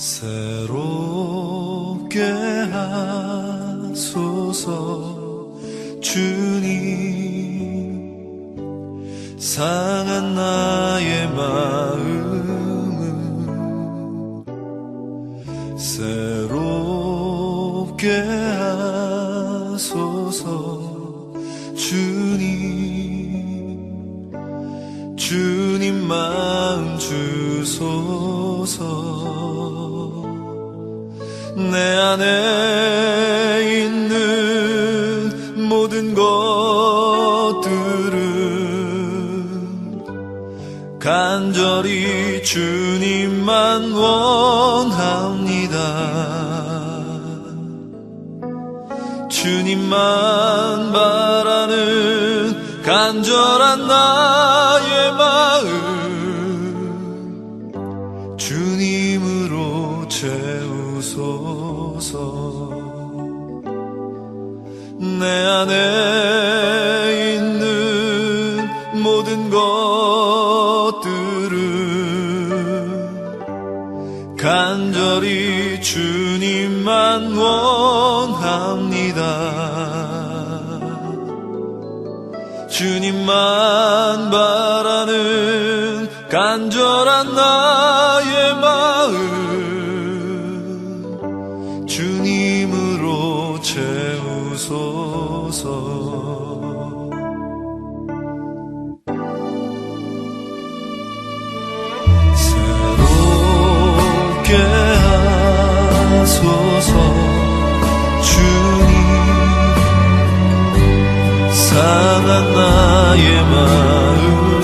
새롭게 하소서 주님, 상한 나의 마음을 새롭게 하소서 주님, 주님 마음 주소서. 내 안에 있는 모든 것들은 간절히 주님만 원합니다. 주님만 바라는 간절한 나의 마음 주님으로 채우소서. 내 안에 있는 모든 것들은 간절히 주님만 원합니다. 주님만 바라는 간절한 나의 마음 주님으로 채우소서. 새롭게 하소서 주님, 상한 나의 마음을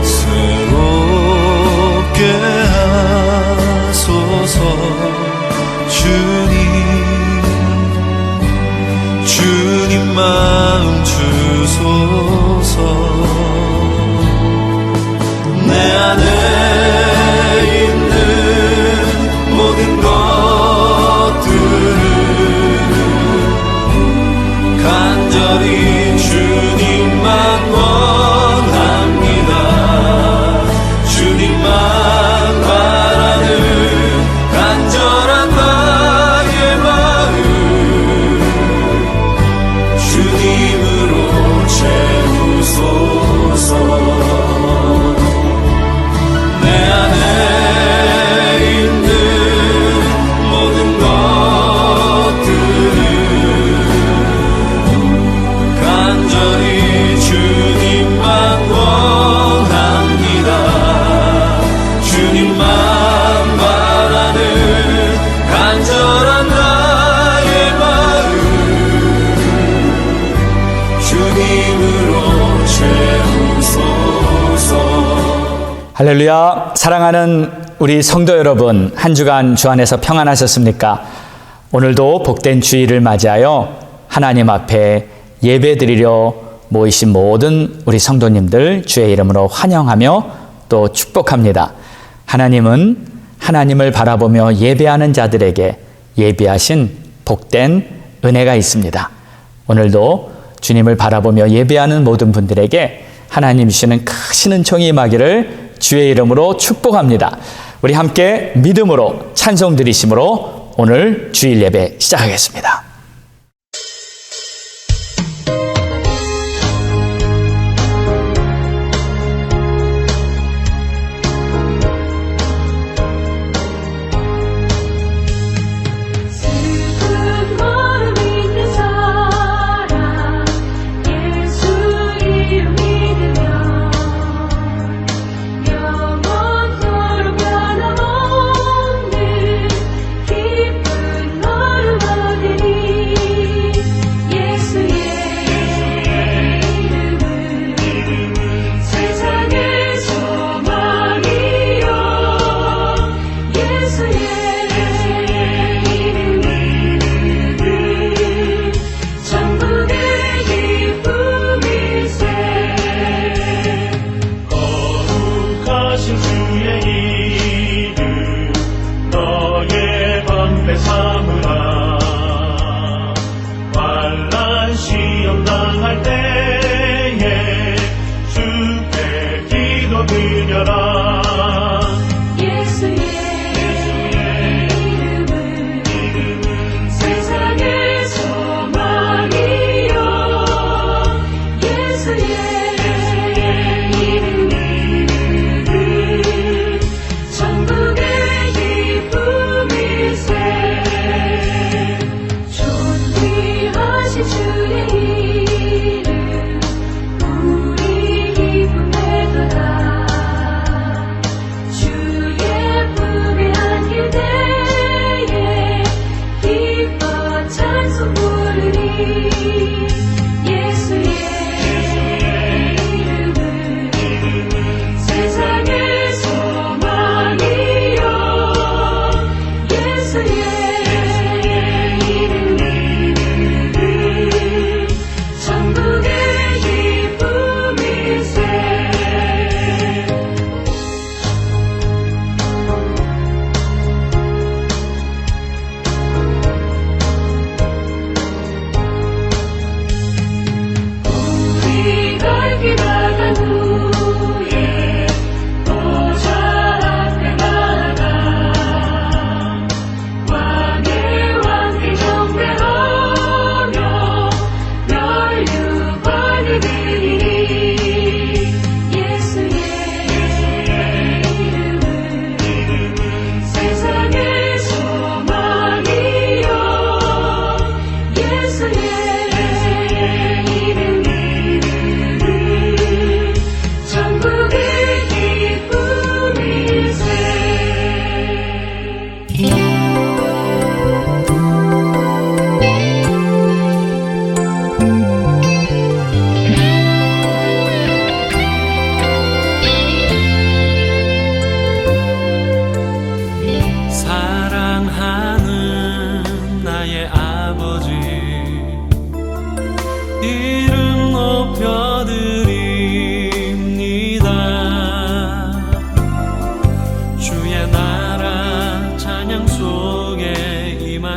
새롭게 하소서 주님, 주님 마음 주소서. 내 안에 있는 모든 것들을 간절히 주님만 원합니다. 주님만 바라는 간절한 나의 마음 주님으로 채우소서. 내 안에 있는 모든 것들을 간절히 주님만 원합니다. 주님만 바라는 간절한 나의 마음 주님으로 채우소서. 할렐루야. 사랑하는 우리 성도 여러분, 한 주간 주 안에서 평안하셨습니까? 오늘도 복된 주일을 맞이하여 하나님 앞에 예배드리려 모이신 모든 우리 성도님들 주의 이름으로 환영하며 또 축복합니다. 하나님은 하나님을 바라보며 예배하는 자들에게 예비하신 복된 은혜가 있습니다. 오늘도 주님을 바라보며 예배하는 모든 분들에게 하나님 주시는 크신 은총이 임하기를 주의 이름으로 축복합니다. 우리 함께 믿음으로 찬송 드리심으로 오늘 주일 예배 시작하겠습니다. 영원토록 변함없는 기쁜 노름 얻으리.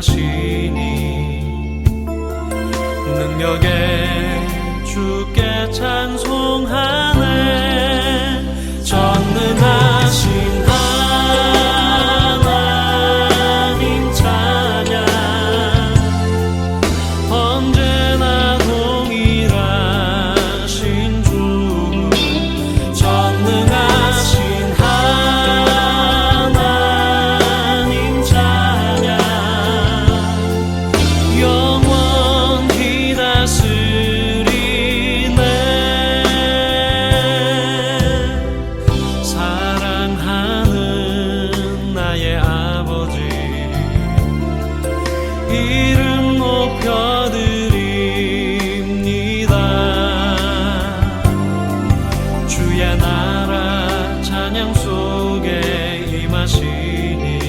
임하시니 능력의 주께 찬송하네. 전능하신 하나님 찬양, 언제나 동일하신 주, 전능하신 하나님 찬양, 영원히 다스리네. 사랑하는 나의 아버지, 이름 높여드립니다. 주의 나라 찬양 속에 임하시니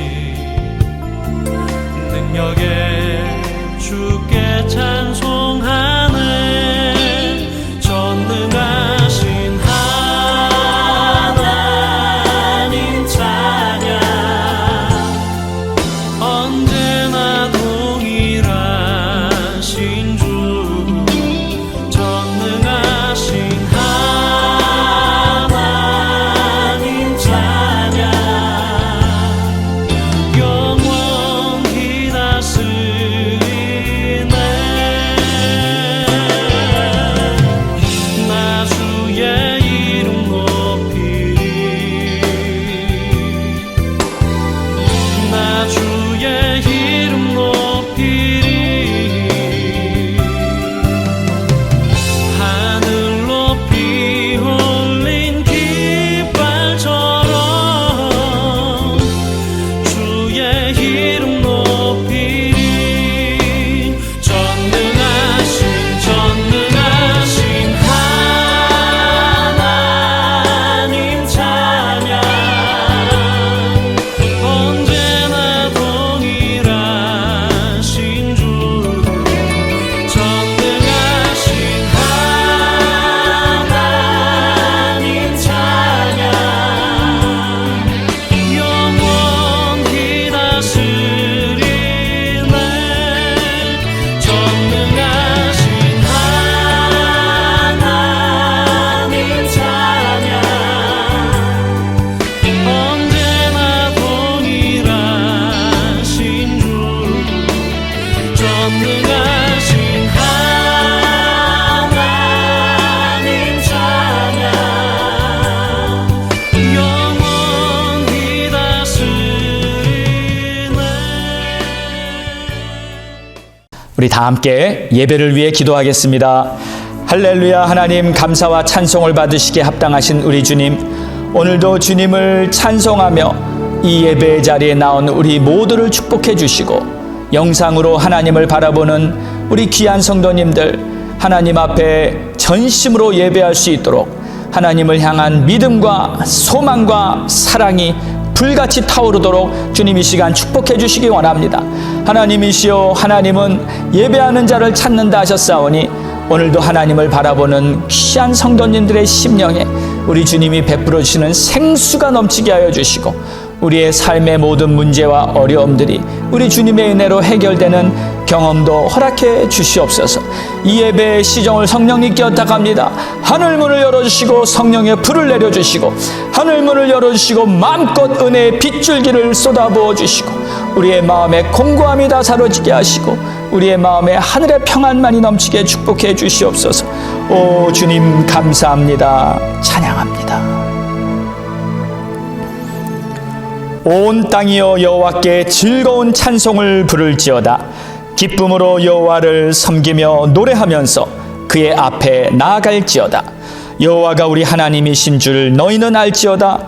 능력의 주께 찬송하네. 전능하신 하나님 찬양, 언제나 동일하신 주, 전능하신 하나님 찬양, 영원히 다스리네. 나 주의 이름 높이리, 나 주의 이름 높이리. 하늘 높이 올린 깃발처럼 주의 이름 높이리. 전능하신 하나님 찬양, 언제나 동일하신 주, 전능하신 하나님 찬양, 영원히 다스리네. 전능하신 하나님 찬양, 언제나 동일하신 주, 전능하신 하나님 찬양, 영원히 다스리네. 우리 다 함께 예배를 위해 기도하겠습니다. 할렐루야. 하나님, 감사와 찬송을 받으시기에 합당하신 우리 주님, 오늘도 주님을 찬송하며 이 예배의 자리에 나온 우리 모두를 축복해 주시고, 영상으로 하나님을 바라보는 우리 귀한 성도님들, 하나님 앞에 전심으로 예배할 수 있도록 하나님을 향한 믿음과 소망과 사랑이 불같이 타오르도록 주님 이 시간 축복해 주시기 원합니다. 하나님이시여, 하나님은 예배하는 자를 찾는다 하셨사오니 오늘도 하나님을 바라보는 귀한 성도님들의 심령에 우리 주님이 베풀어 주시는 생수가 넘치게 하여 주시고, 우리의 삶의 모든 문제와 어려움들이 우리 주님의 은혜로 해결되는 경험도 허락해 주시옵소서. 이 예배의 시정을 성령님께 부탁합니다. 하늘문을 열어주시고 성령의 불을 내려주시고, 하늘문을 열어주시고 마음껏 은혜의 빗줄기를 쏟아부어 주시고, 우리의 마음에 공고함이 다 사라지게 하시고 우리의 마음에 하늘의 평안만이 넘치게 축복해 주시옵소서. 오 주님, 감사합니다. 찬양합니다. 온 땅이여 여호와께 즐거운 찬송을 부를지어다. 기쁨으로 여호와를 섬기며 노래하면서 그의 앞에 나아갈지어다. 여호와가 우리 하나님이신 줄 너희는 알지어다.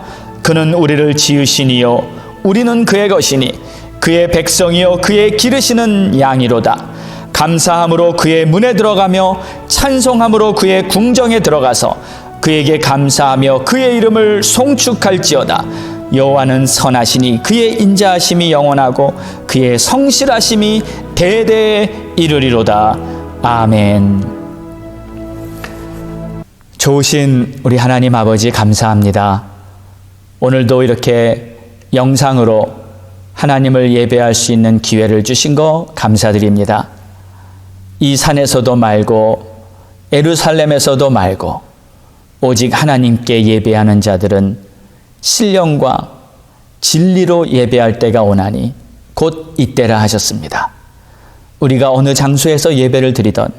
그는 우리를 지으시니요 우리는 그의 것이니 그의 백성이요 그의 기르시는 양이로다. 감사함으로 그의 문에 들어가며 찬송함으로 그의 궁정에 들어가서 그에게 감사하며 그의 이름을 송축할지어다. 여호와는 선하시니 그의 인자하심이 영원하고 그의 성실하심이 대대에 이르리로다. 아멘. 좋으신 우리 하나님 아버지, 감사합니다. 오늘도 이렇게 영상으로 하나님을 예배할 수 있는 기회를 주신 거 감사드립니다. 이 산에서도 말고 예루살렘에서도 말고 오직 하나님께 예배하는 자들은 신령과 진리로 예배할 때가 오나니 곧 이때라 하셨습니다. 우리가 어느 장소에서 예배를 드리던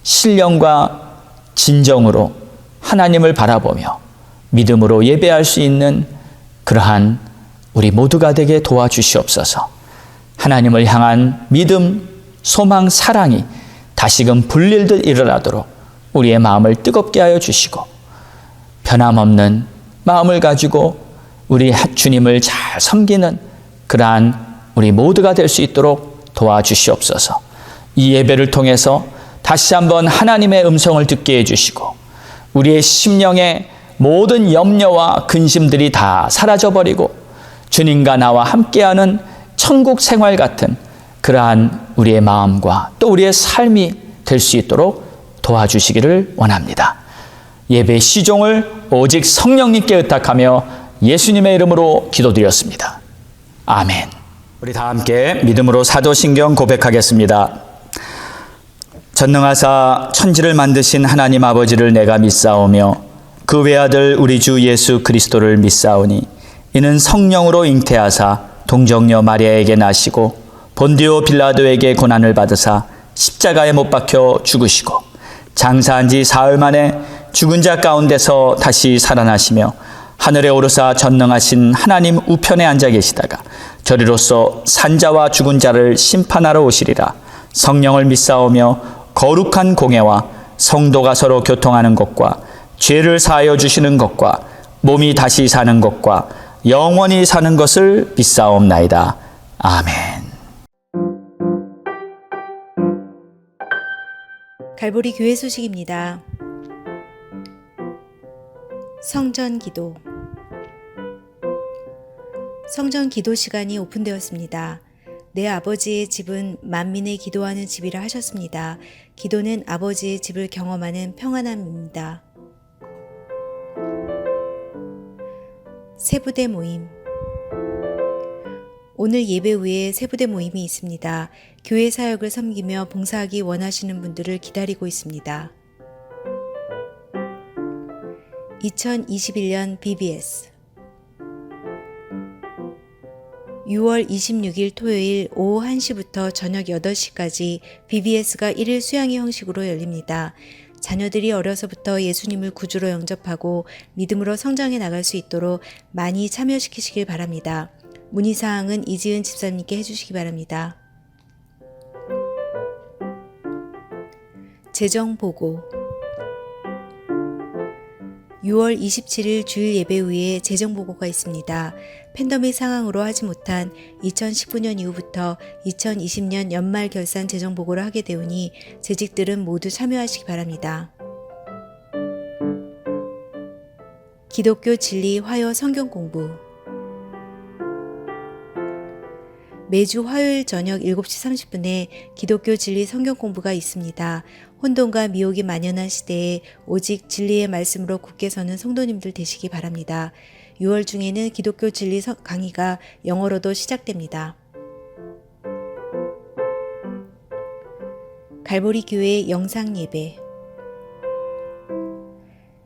신령과 진정으로 하나님을 바라보며 믿음으로 예배할 수 있는 그러한 우리 모두가 되게 도와주시옵소서. 하나님을 향한 믿음, 소망, 사랑이 다시금 불릴듯 일어나도록 우리의 마음을 뜨겁게 하여 주시고 변함없는 마음을 가지고 우리 주님을 잘 섬기는 그러한 우리 모두가 될 수 있도록 도와주시옵소서. 이 예배를 통해서 다시 한번 하나님의 음성을 듣게 해주시고 우리의 심령의 모든 염려와 근심들이 다 사라져버리고 주님과 나와 함께하는 천국 생활 같은 그러한 우리의 마음과 또 우리의 삶이 될 수 있도록 도와주시기를 원합니다. 예배 시종을 오직 성령님께 의탁하며 예수님의 이름으로 기도드렸습니다. 아멘. 우리 다 함께 믿음으로 사도신경 고백하겠습니다. 전능하사 천지를 만드신 하나님 아버지를 내가 믿사오며 그 외아들 우리 주 예수 그리스도를 믿사오니 이는 성령으로 잉태하사 동정녀 마리아에게 나시고 본디오 빌라도에게 고난을 받으사 십자가에 못 박혀 죽으시고 장사한 지 사흘 만에 죽은 자 가운데서 다시 살아나시며 하늘에 오르사 전능하신 하나님 우편에 앉아 계시다가 저리로서 산자와 죽은 자를 심판하러 오시리라. 성령을 믿사오며 거룩한 공예와 성도가 서로 교통하는 것과 죄를 사하여 주시는 것과 몸이 다시 사는 것과 영원히 사는 것을 믿사옵나이다. 아멘. 갈보리 교회 소식입니다. 성전 기도. 성전 기도 시간이 오픈되었습니다. 내 아버지의 집은 만민의 기도하는 집이라 하셨습니다. 기도는 아버지의 집을 경험하는 평안함입니다. 세부대 모임. 오늘 예배 후에 세부대 모임이 있습니다. 교회 사역을 섬기며 봉사하기 원하시는 분들을 기다리고 있습니다. 2021년 BBS 6월 26일 토요일 오후 1시부터 저녁 8시까지 BBS가 1일 수양회 형식으로 열립니다. 자녀들이 어려서부터 예수님을 구주로 영접하고 믿음으로 성장해 나갈 수 있도록 많이 참여시키시길 바랍니다. 문의사항은 이지은 집사님께 해주시기 바랍니다. 재정보고 6월 27일 주일 예배 후에 재정보고가 있습니다. 팬데믹 상황으로 하지 못한 2019년 이후부터 2020년 연말 결산 재정보고를 하게 되오니 재직들은 모두 참여하시기 바랍니다. 기독교 진리 화요 성경 공부. 매주 화요일 저녁 7시 30분에 기독교 진리 성경 공부가 있습니다. 혼돈과 미혹이 만연한 시대에 오직 진리의 말씀으로 굳게 서는 성도님들 되시기 바랍니다. 6월 중에는 기독교 진리 강의가 영어로도 시작됩니다. 갈보리 교회 영상 예배.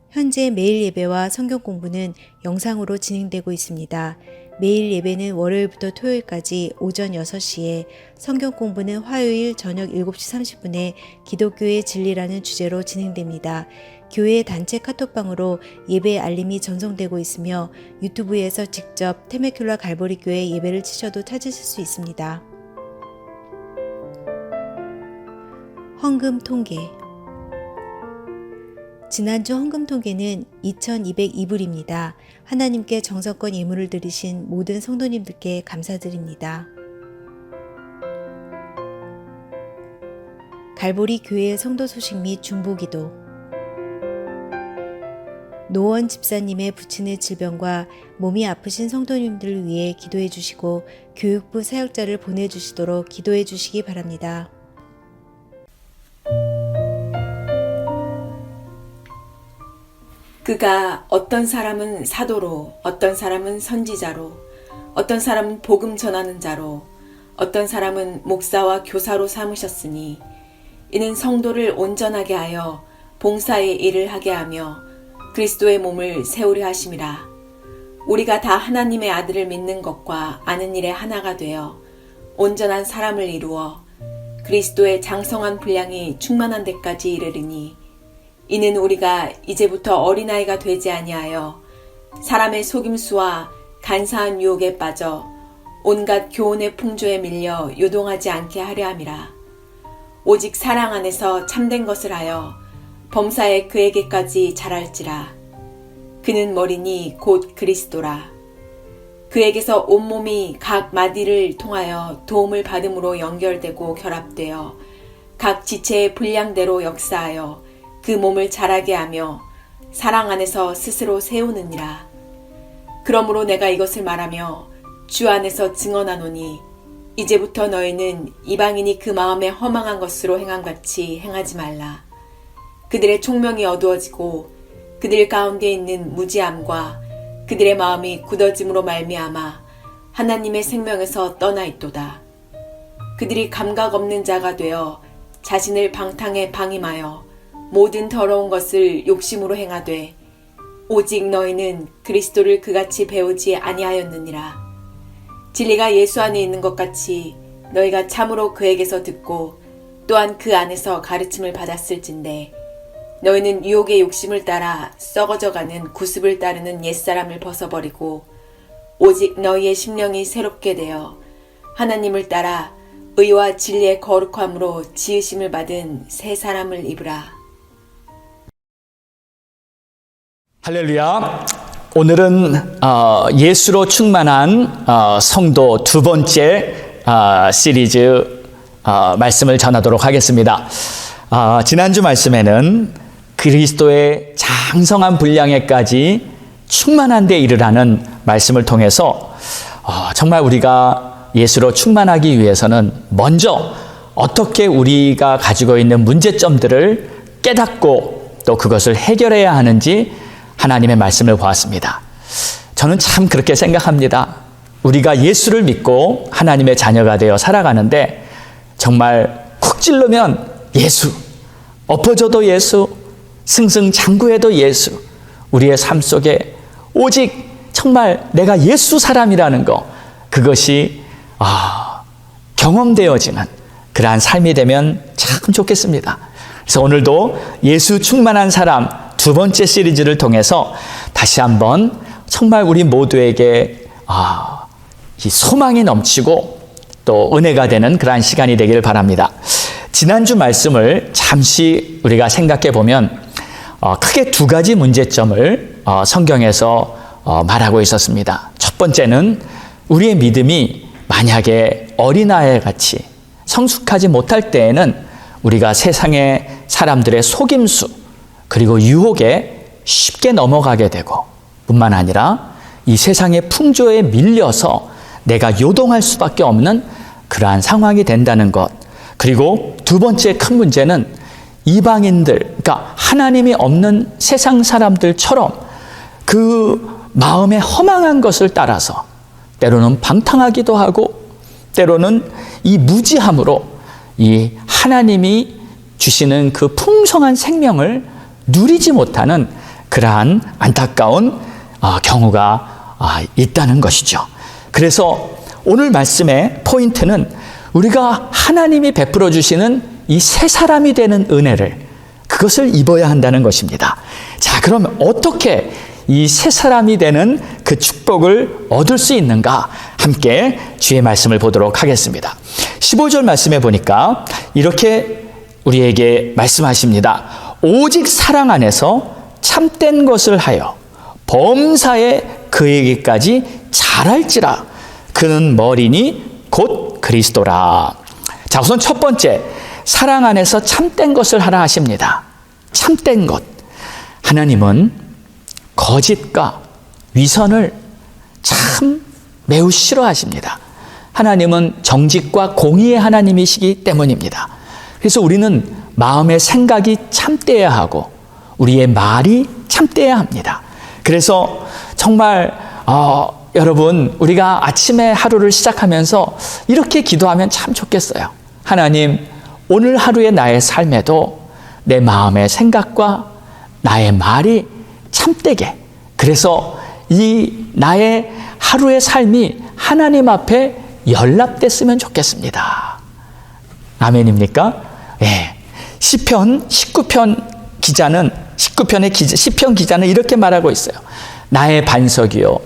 현재 매일 예배와 성경 공부는 영상으로 진행되고 있습니다. 매일 예배는 월요일부터 토요일까지 오전 6시에, 성경 공부는 화요일 저녁 7시 30분에 기독교의 진리라는 주제로 진행됩니다. 교회 단체 카톡방으로 예배 알림이 전송되고 있으며 유튜브에서 직접 테메큘라 갈보리 교회 예배를 치셔도 찾으실 수 있습니다. 헌금 통계. 지난주 헌금 통계는 2,202불입니다. 하나님께 정성껏 예물을 드리신 모든 성도님들께 감사드립니다. 갈보리 교회 성도 소식 및 중보기도. 노원 집사님의 부친의 질병과 몸이 아프신 성도님들을 위해 기도해 주시고 교육부 사역자를 보내주시도록 기도해 주시기 바랍니다. 그가 어떤 사람은 사도로, 어떤 사람은 선지자로, 어떤 사람은 복음 전하는 자로, 어떤 사람은 목사와 교사로 삼으셨으니 이는 성도를 온전하게 하여 봉사의 일을 하게 하며 그리스도의 몸을 세우려 하심이라. 우리가 다 하나님의 아들을 믿는 것과 아는 일에 하나가 되어 온전한 사람을 이루어 그리스도의 장성한 분량이 충만한 데까지 이르리니 이는 우리가 이제부터 어린아이가 되지 아니하여 사람의 속임수와 간사한 유혹에 빠져 온갖 교훈의 풍조에 밀려 요동하지 않게 하려 함이라. 오직 사랑 안에서 참된 것을 하여 범사에 그에게까지 자랄지라. 그는 머리니 곧 그리스도라. 그에게서 온몸이 각 마디를 통하여 도움을 받음으로 연결되고 결합되어 각 지체의 분량대로 역사하여 그 몸을 자라게 하며 사랑 안에서 스스로 세우느니라. 그러므로 내가 이것을 말하며 주 안에서 증언하노니 이제부터 너희는 이방인이 그 마음에 허망한 것으로 행함같이 행하지 말라. 그들의 총명이 어두워지고 그들 가운데 있는 무지함과 그들의 마음이 굳어짐으로 말미암아 하나님의 생명에서 떠나 있도다. 그들이 감각 없는 자가 되어 자신을 방탕에 방임하여 모든 더러운 것을 욕심으로 행하되 오직 너희는 그리스도를 그같이 배우지 아니하였느니라. 진리가 예수 안에 있는 것 같이 너희가 참으로 그에게서 듣고 또한 그 안에서 가르침을 받았을진데 너희는 유혹의 욕심을 따라 썩어져가는 구습을 따르는 옛사람을 벗어버리고 오직 너희의 심령이 새롭게 되어 하나님을 따라 의와 진리의 거룩함으로 지으심을 받은 새 사람을 입으라. 할렐루야. 오늘은 예수로 충만한 성도 두 번째 시리즈 말씀을 전하도록 하겠습니다. 지난주 말씀에는 그리스도의 장성한 분량에까지 충만한 데 이르라는 말씀을 통해서 정말 우리가 예수로 충만하기 위해서는 먼저 어떻게 우리가 가지고 있는 문제점들을 깨닫고 또 그것을 해결해야 하는지 하나님의 말씀을 보았습니다. 저는 참 그렇게 생각합니다. 우리가 예수를 믿고 하나님의 자녀가 되어 살아가는데 정말 쿡 찔르면 예수, 엎어져도 예수, 승승장구해도 예수, 우리의 삶 속에 오직 정말 내가 예수 사람이라는 거, 그것이 경험되어지는 그러한 삶이 되면 참 좋겠습니다. 그래서 오늘도 예수 충만한 사람 두 번째 시리즈를 통해서 다시 한번 정말 우리 모두에게 이 소망이 넘치고 또 은혜가 되는 그러한 시간이 되기를 바랍니다. 지난주 말씀을 잠시 우리가 생각해 보면 크게 두 가지 문제점을 성경에서 말하고 있었습니다. 첫 번째는 우리의 믿음이 만약에 어린아이 같이 성숙하지 못할 때에는 우리가 세상의 사람들의 속임수 그리고 유혹에 쉽게 넘어가게 되고 뿐만 아니라 이 세상의 풍조에 밀려서 내가 요동할 수밖에 없는 그러한 상황이 된다는 것. 그리고 두 번째 큰 문제는 이방인들, 그러니까 하나님이 없는 세상 사람들처럼 그 마음에 허망한 것을 따라서 때로는 방탕하기도 하고 때로는 이 무지함으로 이 하나님이 주시는 그 풍성한 생명을 누리지 못하는 그러한 안타까운 경우가 있다는 것이죠. 그래서 오늘 말씀의 포인트는 우리가 하나님이 베풀어 주시는 이 새 사람이 되는 은혜를 그것을 입어야 한다는 것입니다. 자, 그럼 어떻게 이 새 사람이 되는 그 축복을 얻을 수 있는가? 함께 주의 말씀을 보도록 하겠습니다. 15절 말씀에 보니까 이렇게 우리에게 말씀하십니다. 오직 사랑 안에서 참된 것을 하여 범사에 그에게까지 자랄지라. 그는 머리니 곧 그리스도라. 자, 우선 첫 번째, 사랑 안에서 참된 것을 하라 하십니다. 참된 것. 하나님은 거짓과 위선을 참 매우 싫어하십니다. 하나님은 정직과 공의의 하나님이시기 때문입니다. 그래서 우리는 마음의 생각이 참되어야 하고 우리의 말이 참되어야 합니다. 그래서 정말 여러분, 우리가 아침에 하루를 시작하면서 이렇게 기도하면 참 좋겠어요. 하나님, 오늘 하루의 나의 삶에도 내 마음의 생각과 나의 말이 참되게, 그래서 이 나의 하루의 삶이 하나님 앞에 연락됐으면 좋겠습니다. 아멘입니까? 예. 시편 19편 기자는, 19편의 시편 기자는 이렇게 말하고 있어요. 나의 반석이요,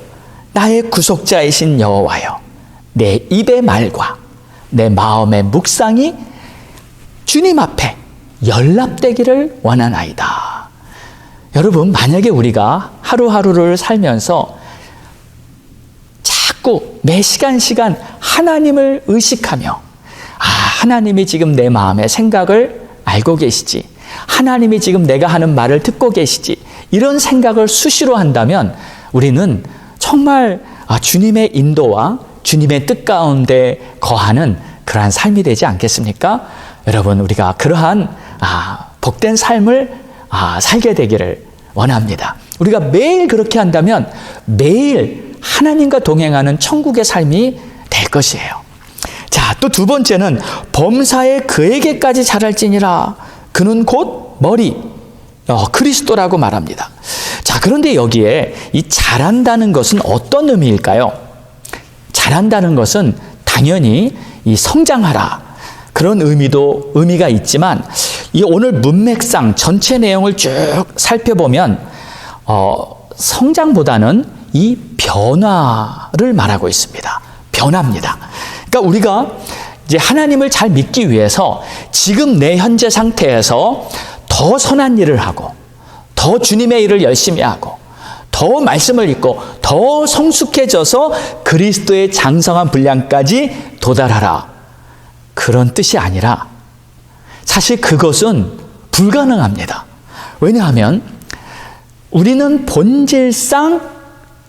나의 구속자이신 여호와여, 내 입의 말과 내 마음의 묵상이 주님 앞에 연락되기를 원하나이다. 여러분, 만약에 우리가 하루하루를 살면서 자꾸 매 시간 하나님을 의식하며, 하나님이 지금 내 마음의 생각을 알고 계시지, 하나님이 지금 내가 하는 말을 듣고 계시지, 이런 생각을 수시로 한다면 우리는 정말 주님의 인도와 주님의 뜻 가운데 거하는 그러한 삶이 되지 않겠습니까? 여러분, 우리가 그러한 복된 삶을 살게 되기를 원합니다. 우리가 매일 그렇게 한다면 매일 하나님과 동행하는 천국의 삶이 될 것이에요. 자, 또 두 번째는 범사에 그에게까지 자랄지니라. 그는 곧 머리, 그리스도라고 말합니다. 자, 그런데 여기에 이 자란다는 것은 어떤 의미일까요? 자란다는 것은 당연히 이 성장하라, 그런 의미가 있지만, 이 오늘 문맥상 전체 내용을 쭉 살펴보면 성장보다는 이 변화를 말하고 있습니다. 변화입니다. 그러니까 우리가 이제 하나님을 잘 믿기 위해서 지금 내 현재 상태에서 더 선한 일을 하고, 더 주님의 일을 열심히 하고, 더 말씀을 읽고, 더 성숙해져서 그리스도의 장성한 분량까지 도달하라, 그런 뜻이 아니라, 사실 그것은 불가능합니다. 왜냐하면 우리는 본질상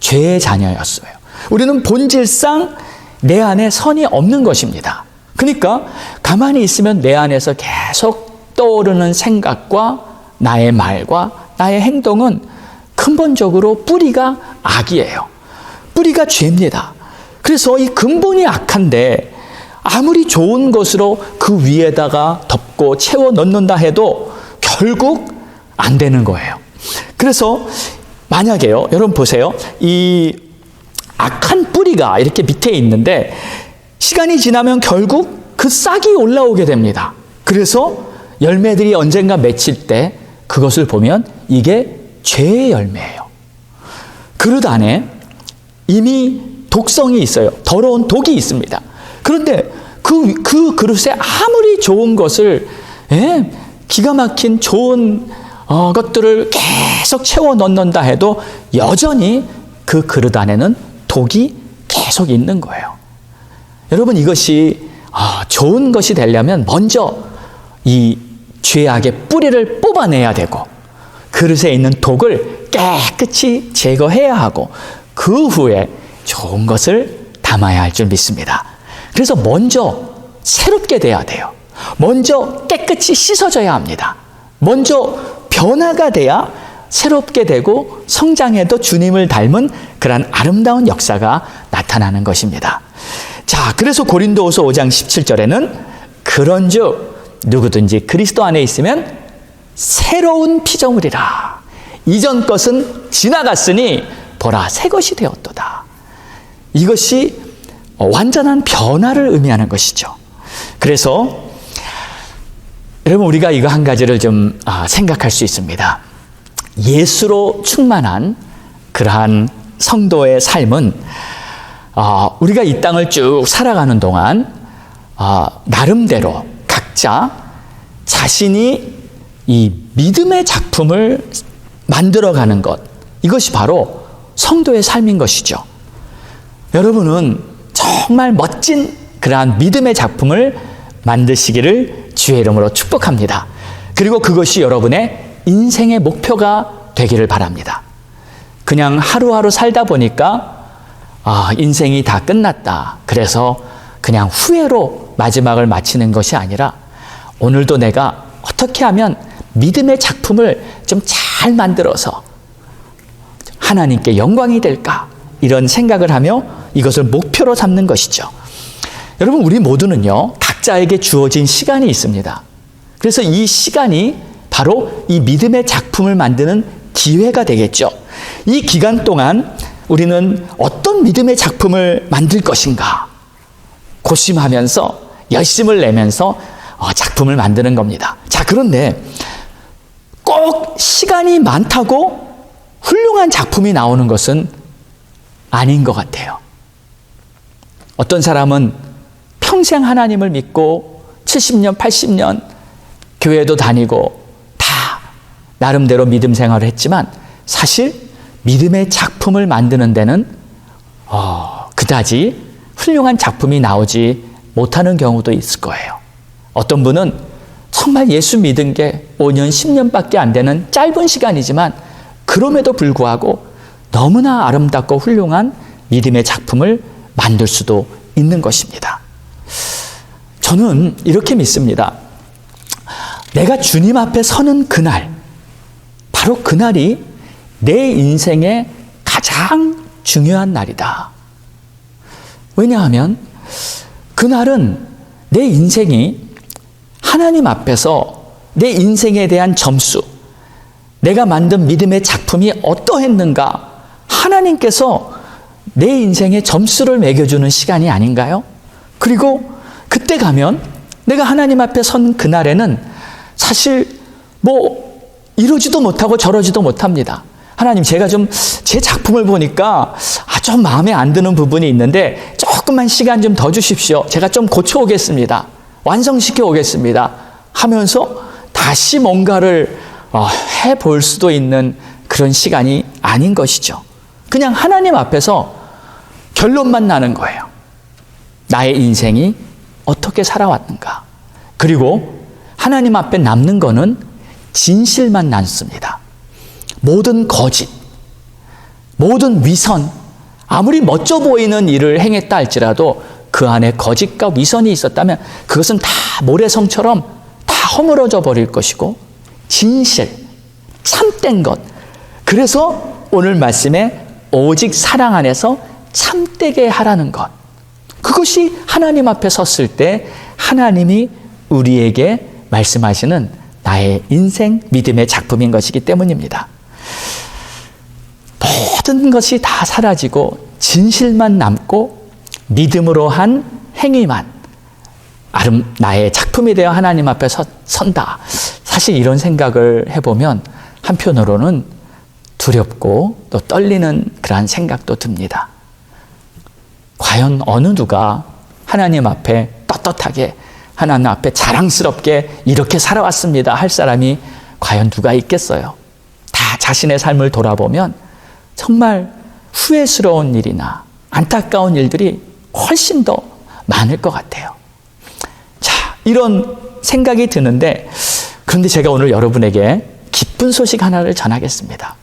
죄의 자녀였어요. 우리는 본질상 내 안에 선이 없는 것입니다. 그러니까 가만히 있으면 내 안에서 계속 떠오르는 생각과 나의 말과 나의 행동은 근본적으로 뿌리가 악이에요. 뿌리가 죄입니다. 그래서 이 근본이 악한데 아무리 좋은 것으로 그 위에다가 덮고 채워 넣는다 해도 결국 안 되는 거예요. 그래서 만약에요, 여러분 보세요. 이 악한 뿌리가 이렇게 밑에 있는데 시간이 지나면 결국 그 싹이 올라오게 됩니다. 그래서 열매들이 언젠가 맺힐 때 그것을 보면 이게 죄의 열매예요. 그릇 안에 이미 독성이 있어요. 더러운 독이 있습니다. 그런데 그 그릇에 아무리 좋은 것을, 기가 막힌 좋은 것들을 계속 채워 넣는다 해도 여전히 그 그릇 안에는 독이 계속 있는 거예요. 여러분, 이것이 좋은 것이 되려면 먼저 이 죄악의 뿌리를 뽑아내야 되고, 그릇에 있는 독을 깨끗이 제거해야 하고, 그 후에 좋은 것을 담아야 할 줄 믿습니다. 그래서 먼저 새롭게 돼야 돼요. 먼저 깨끗이 씻어져야 합니다. 먼저 변화가 돼야 새롭게 되고 성장해도 주님을 닮은 그런 아름다운 역사가 나타나는 것입니다. 자, 그래서 고린도후서 5장 17절에는 그런즉 누구든지 그리스도 안에 있으면 새로운 피조물이라. 이전 것은 지나갔으니 보라 새 것이 되었도다. 이것이 완전한 변화를 의미하는 것이죠. 그래서 여러분, 우리가 이거 한 가지를 좀 생각할 수 있습니다. 예수로 충만한 그러한 성도의 삶은 우리가 이 땅을 쭉 살아가는 동안 나름대로 각자 자신이 이 믿음의 작품을 만들어가는 것, 이것이 바로 성도의 삶인 것이죠. 여러분은 정말 멋진 그러한 믿음의 작품을 만드시기를 주의 이름으로 축복합니다. 그리고 그것이 여러분의 인생의 목표가 되기를 바랍니다. 그냥 하루하루 살다 보니까 인생이 다 끝났다, 그래서 그냥 후회로 마지막을 마치는 것이 아니라, 오늘도 내가 어떻게 하면 믿음의 작품을 좀 잘 만들어서 하나님께 영광이 될까, 이런 생각을 하며 이것을 목표로 삼는 것이죠. 여러분, 우리 모두는요, 각자에게 주어진 시간이 있습니다. 그래서 이 시간이 바로 이 믿음의 작품을 만드는 기회가 되겠죠. 이 기간 동안 우리는 어떤 믿음의 작품을 만들 것인가 고심하면서 열심을 내면서 작품을 만드는 겁니다. 자, 그런데 꼭 시간이 많다고 훌륭한 작품이 나오는 것은 아닌 것 같아요. 어떤 사람은 평생 하나님을 믿고 70년, 80년 교회도 다니고 다 나름대로 믿음 생활을 했지만 사실 믿음의 작품을 만드는 데는 그다지 훌륭한 작품이 나오지 못하는 경우도 있을 거예요. 어떤 분은 정말 예수 믿은 게 5년, 10년밖에 안 되는 짧은 시간이지만 그럼에도 불구하고 너무나 아름답고 훌륭한 믿음의 작품을 만들 수도 있는 것입니다. 저는 이렇게 믿습니다. 내가 주님 앞에 서는 그날, 바로 그날이 내 인생의 가장 중요한 날이다. 왜냐하면 그날은 내 인생이 하나님 앞에서 내 인생에 대한 점수, 내가 만든 믿음의 작품이 어떠했는가, 하나님께서 내 인생의 점수를 매겨주는 시간이 아닌가요? 그리고 그때 가면 내가 하나님 앞에 선 그날에는 사실 이러지도 못하고 저러지도 못합니다. 하나님, 제가 좀 제 작품을 보니까 좀 마음에 안 드는 부분이 있는데 조금만 시간 좀 더 주십시오. 제가 좀 고쳐오겠습니다. 완성시켜 오겠습니다. 하면서 다시 뭔가를 해볼 수도 있는 그런 시간이 아닌 것이죠. 그냥 하나님 앞에서 결론만 나는 거예요. 나의 인생이 어떻게 살아왔는가. 그리고 하나님 앞에 남는 거는 진실만 남습니다. 모든 거짓, 모든 위선, 아무리 멋져 보이는 일을 행했다 할지라도 그 안에 거짓과 위선이 있었다면 그것은 다 모래성처럼 다 허물어져 버릴 것이고, 진실, 참된 것. 그래서 오늘 말씀에 오직 사랑 안에서 참되게 하라는 것. 그것이 하나님 앞에 섰을 때 하나님이 우리에게 말씀하시는 나의 인생 믿음의 작품인 것이기 때문입니다. 모든 것이 다 사라지고 진실만 남고 믿음으로 한 행위만 나의 작품이 되어 하나님 앞에 선다. 사실 이런 생각을 해보면 한편으로는 두렵고 또 떨리는 그러한 생각도 듭니다. 과연 어느 누가 하나님 앞에 떳떳하게, 하나님 앞에 자랑스럽게 이렇게 살아왔습니다 할 사람이 과연 누가 있겠어요? 다 자신의 삶을 돌아보면 정말 후회스러운 일이나 안타까운 일들이 훨씬 더 많을 것 같아요. 자, 이런 생각이 드는데, 그런데 제가 오늘 여러분에게 기쁜 소식 하나를 전하겠습니다.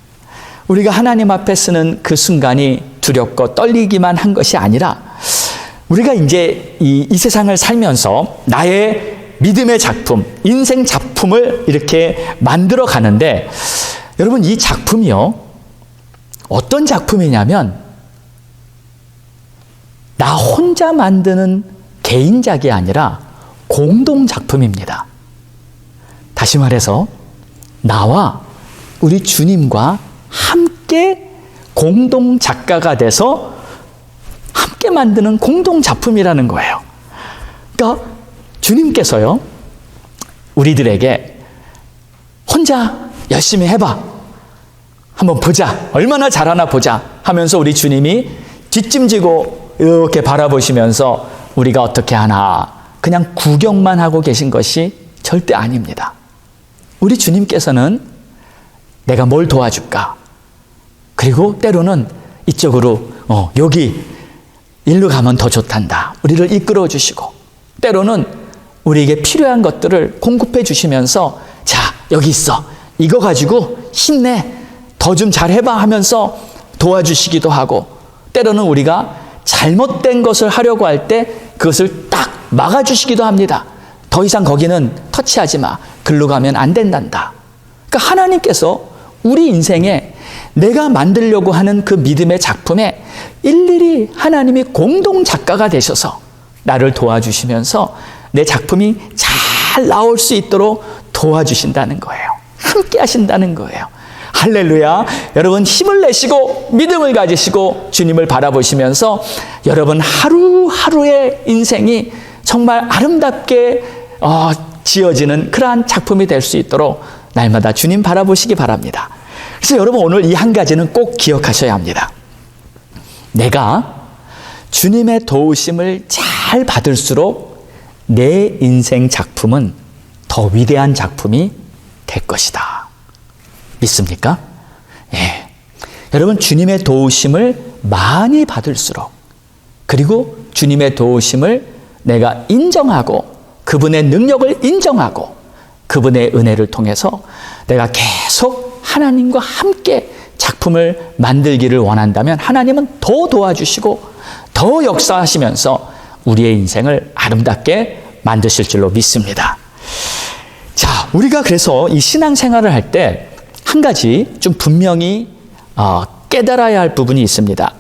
우리가 하나님 앞에 서는 그 순간이 두렵고 떨리기만 한 것이 아니라 우리가 이제 이 세상을 살면서 나의 믿음의 작품, 인생 작품을 이렇게 만들어 가는데, 여러분, 이 작품이요, 어떤 작품이냐면 나 혼자 만드는 개인작이 아니라 공동작품입니다. 다시 말해서 나와 우리 주님과 함께 공동작가가 돼서 함께 만드는 공동작품이라는 거예요. 그러니까 주님께서요, 우리들에게 혼자 열심히 해봐, 한번 보자, 얼마나 잘하나 보자 하면서 우리 주님이 뒷짐지고 이렇게 바라보시면서 우리가 어떻게 하나 그냥 구경만 하고 계신 것이 절대 아닙니다. 우리 주님께서는 내가 뭘 도와줄까, 그리고 때로는 이쪽으로 여기 일로 가면 더 좋단다, 우리를 이끌어 주시고, 때로는 우리에게 필요한 것들을 공급해 주시면서 자, 여기 있어, 이거 가지고 힘내, 더 좀 잘해봐 하면서 도와주시기도 하고, 때로는 우리가 잘못된 것을 하려고 할 때 그것을 딱 막아주시기도 합니다. 더 이상 거기는 터치하지 마, 글로 가면 안 된단다. 그러니까 하나님께서 우리 인생에 내가 만들려고 하는 그 믿음의 작품에 일일이 하나님이 공동 작가가 되셔서 나를 도와주시면서 내 작품이 잘 나올 수 있도록 도와주신다는 거예요. 함께 하신다는 거예요. 할렐루야. 여러분 힘을 내시고 믿음을 가지시고 주님을 바라보시면서 여러분 하루하루의 인생이 정말 아름답게 지어지는 그러한 작품이 될 수 있도록 날마다 주님 바라보시기 바랍니다. 그래서 여러분 오늘 이 한 가지는 꼭 기억하셔야 합니다. 내가 주님의 도우심을 잘 받을수록 내 인생 작품은 더 위대한 작품이 될 것이다. 믿습니까? 예. 여러분 주님의 도우심을 많이 받을수록 그리고 주님의 도우심을 내가 인정하고 그분의 능력을 인정하고 그분의 은혜를 통해서 내가 계속 하나님과 함께 작품을 만들기를 원한다면 하나님은 더 도와주시고 더 역사하시면서 우리의 인생을 아름답게 만드실 줄로 믿습니다. 자, 우리가 그래서 이 신앙생활을 할 때 한 가지 좀 분명히 깨달아야 할 부분이 있습니다.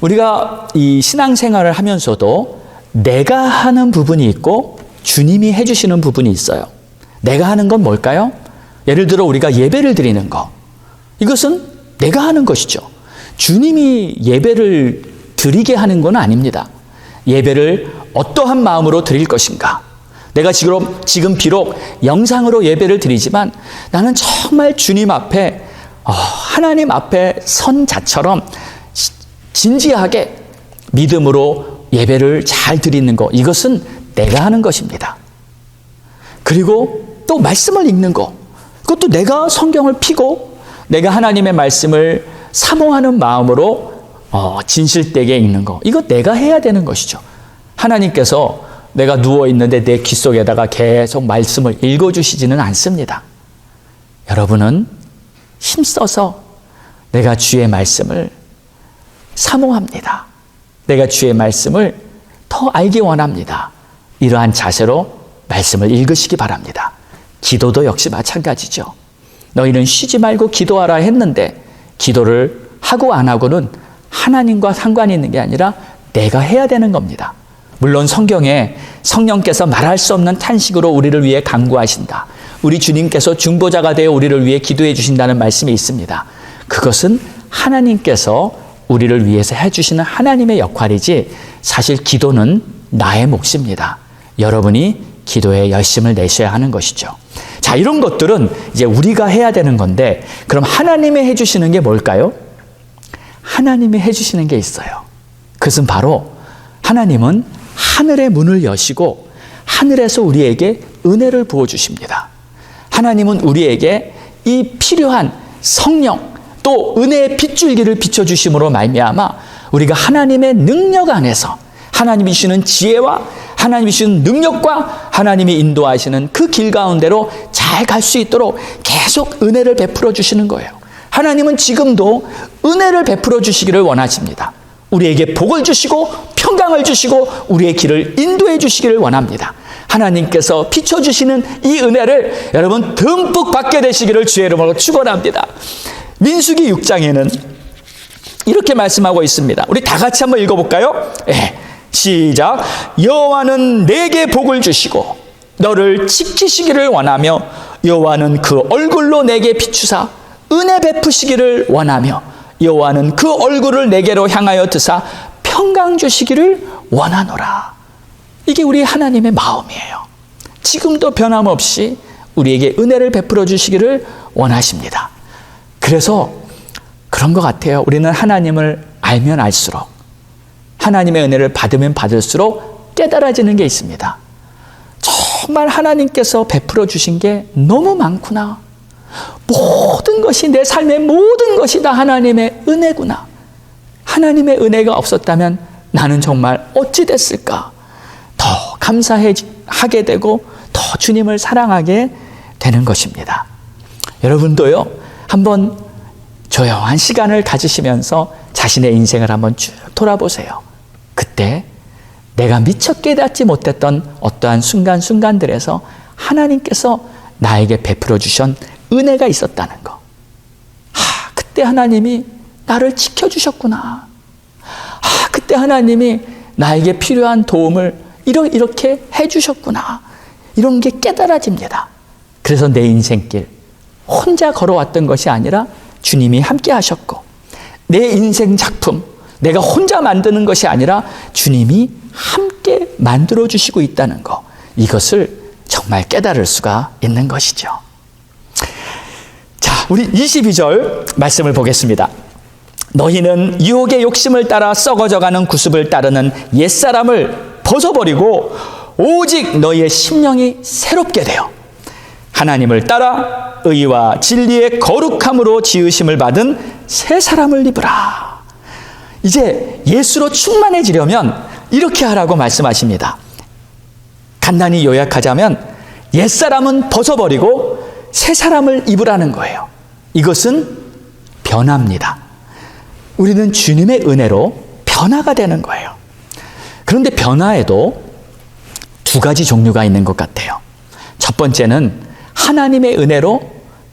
우리가 이 신앙생활을 하면서도 내가 하는 부분이 있고 주님이 해주시는 부분이 있어요. 내가 하는 건 뭘까요? 예를 들어 우리가 예배를 드리는 거. 이것은 내가 하는 것이죠. 주님이 예배를 드리게 하는 건 아닙니다. 예배를 어떠한 마음으로 드릴 것인가? 내가 지금 비록 영상으로 예배를 드리지만 나는 정말 주님 앞에 하나님 앞에 선 자처럼 진지하게 믿음으로 예배를 잘 드리는 것, 이것은 내가 하는 것입니다. 그리고 또 말씀을 읽는 것, 그것도 내가 성경을 펴고 내가 하나님의 말씀을 사모하는 마음으로 진실되게 읽는 것, 이거 내가 해야 되는 것이죠. 하나님께서 내가 누워있는데 내 귀 속에다가 계속 말씀을 읽어주시지는 않습니다. 여러분은 힘써서 내가 주의 말씀을 사모합니다. 내가 주의 말씀을 더 알기 원합니다. 이러한 자세로 말씀을 읽으시기 바랍니다. 기도도 역시 마찬가지죠. 너희는 쉬지 말고 기도하라 했는데 기도를 하고 안 하고는 하나님과 상관이 있는 게 아니라 내가 해야 되는 겁니다. 물론 성경에 성령께서 말할 수 없는 탄식으로 우리를 위해 간구하신다. 우리 주님께서 중보자가 되어 우리를 위해 기도해 주신다는 말씀이 있습니다. 그것은 하나님께서 우리를 위해서 해주시는 하나님의 역할이지 사실 기도는 나의 몫입니다. 여러분이 기도에 열심을 내셔야 하는 것이죠. 자, 이런 것들은 이제 우리가 해야 되는 건데 그럼 하나님이 해주시는 게 뭘까요? 하나님이 해주시는 게 있어요. 그것은 바로 하나님은 하늘의 문을 여시고 하늘에서 우리에게 은혜를 부어주십니다. 하나님은 우리에게 이 필요한 성령 또 은혜의 빗줄기를 비춰주심으로 말미암아 우리가 하나님의 능력 안에서 하나님이 주시는 지혜와 하나님이 주시는 능력과 하나님이 인도하시는 그 길 가운데로 잘 갈 수 있도록 계속 은혜를 베풀어 주시는 거예요. 하나님은 지금도 은혜를 베풀어 주시기를 원하십니다. 우리에게 복을 주시고 평강을 주시고 우리의 길을 인도해 주시기를 원합니다. 하나님께서 비춰주시는 이 은혜를 여러분 듬뿍 받게 되시기를 주의 이름으로 축원합니다. 민수기 6장에는 이렇게 말씀하고 있습니다. 우리 다 같이 한번 읽어볼까요? 네, 시작. 여호와는 내게 복을 주시고 너를 지키시기를 원하며 여호와는 그 얼굴로 내게 비추사 은혜 베푸시기를 원하며 여호와는 그 얼굴을 내게로 향하여 드사 평강 주시기를 원하노라. 이게 우리 하나님의 마음이에요. 지금도 변함없이 우리에게 은혜를 베풀어 주시기를 원하십니다. 그래서 그런 것 같아요. 우리는 하나님을 알면 알수록 하나님의 은혜를 받으면 받을수록 깨달아지는 게 있습니다. 정말 하나님께서 베풀어 주신 게 너무 많구나. 모든 것이 내 삶의 모든 것이 다 하나님의 은혜구나. 하나님의 은혜가 없었다면 나는 정말 어찌 됐을까. 더 감사하게 되고 더 주님을 사랑하게 되는 것입니다. 여러분도요, 한번 조용한 시간을 가지시면서 자신의 인생을 한번 쭉 돌아보세요. 그때 내가 미처 깨닫지 못했던 어떠한 순간순간들에서 하나님께서 나에게 베풀어 주신 은혜가 있었다는 거. 그때 하나님이 나를 지켜주셨구나. 그때 하나님이 나에게 필요한 도움을 이렇게 해주셨구나. 이런 게 깨달아집니다. 그래서 내 인생길 혼자 걸어왔던 것이 아니라 주님이 함께 하셨고, 내 인생 작품 내가 혼자 만드는 것이 아니라 주님이 함께 만들어 주시고 있다는 것, 이것을 정말 깨달을 수가 있는 것이죠. 자, 우리 22절 말씀을 보겠습니다. 너희는 유혹의 욕심을 따라 썩어져가는 구습을 따르는 옛사람을 벗어버리고 오직 너희의 심령이 새롭게 되어 하나님을 따라 의와 진리의 거룩함으로 지으심을 받은 새 사람을 입으라. 이제 예수로 충만해지려면 이렇게 하라고 말씀하십니다. 간단히 요약하자면 옛사람은 벗어버리고 새 사람을 입으라는 거예요. 이것은 변화입니다. 우리는 주님의 은혜로 변화가 되는 거예요. 그런데 변화에도 두 가지 종류가 있는 것 같아요. 첫 번째는 하나님의 은혜로,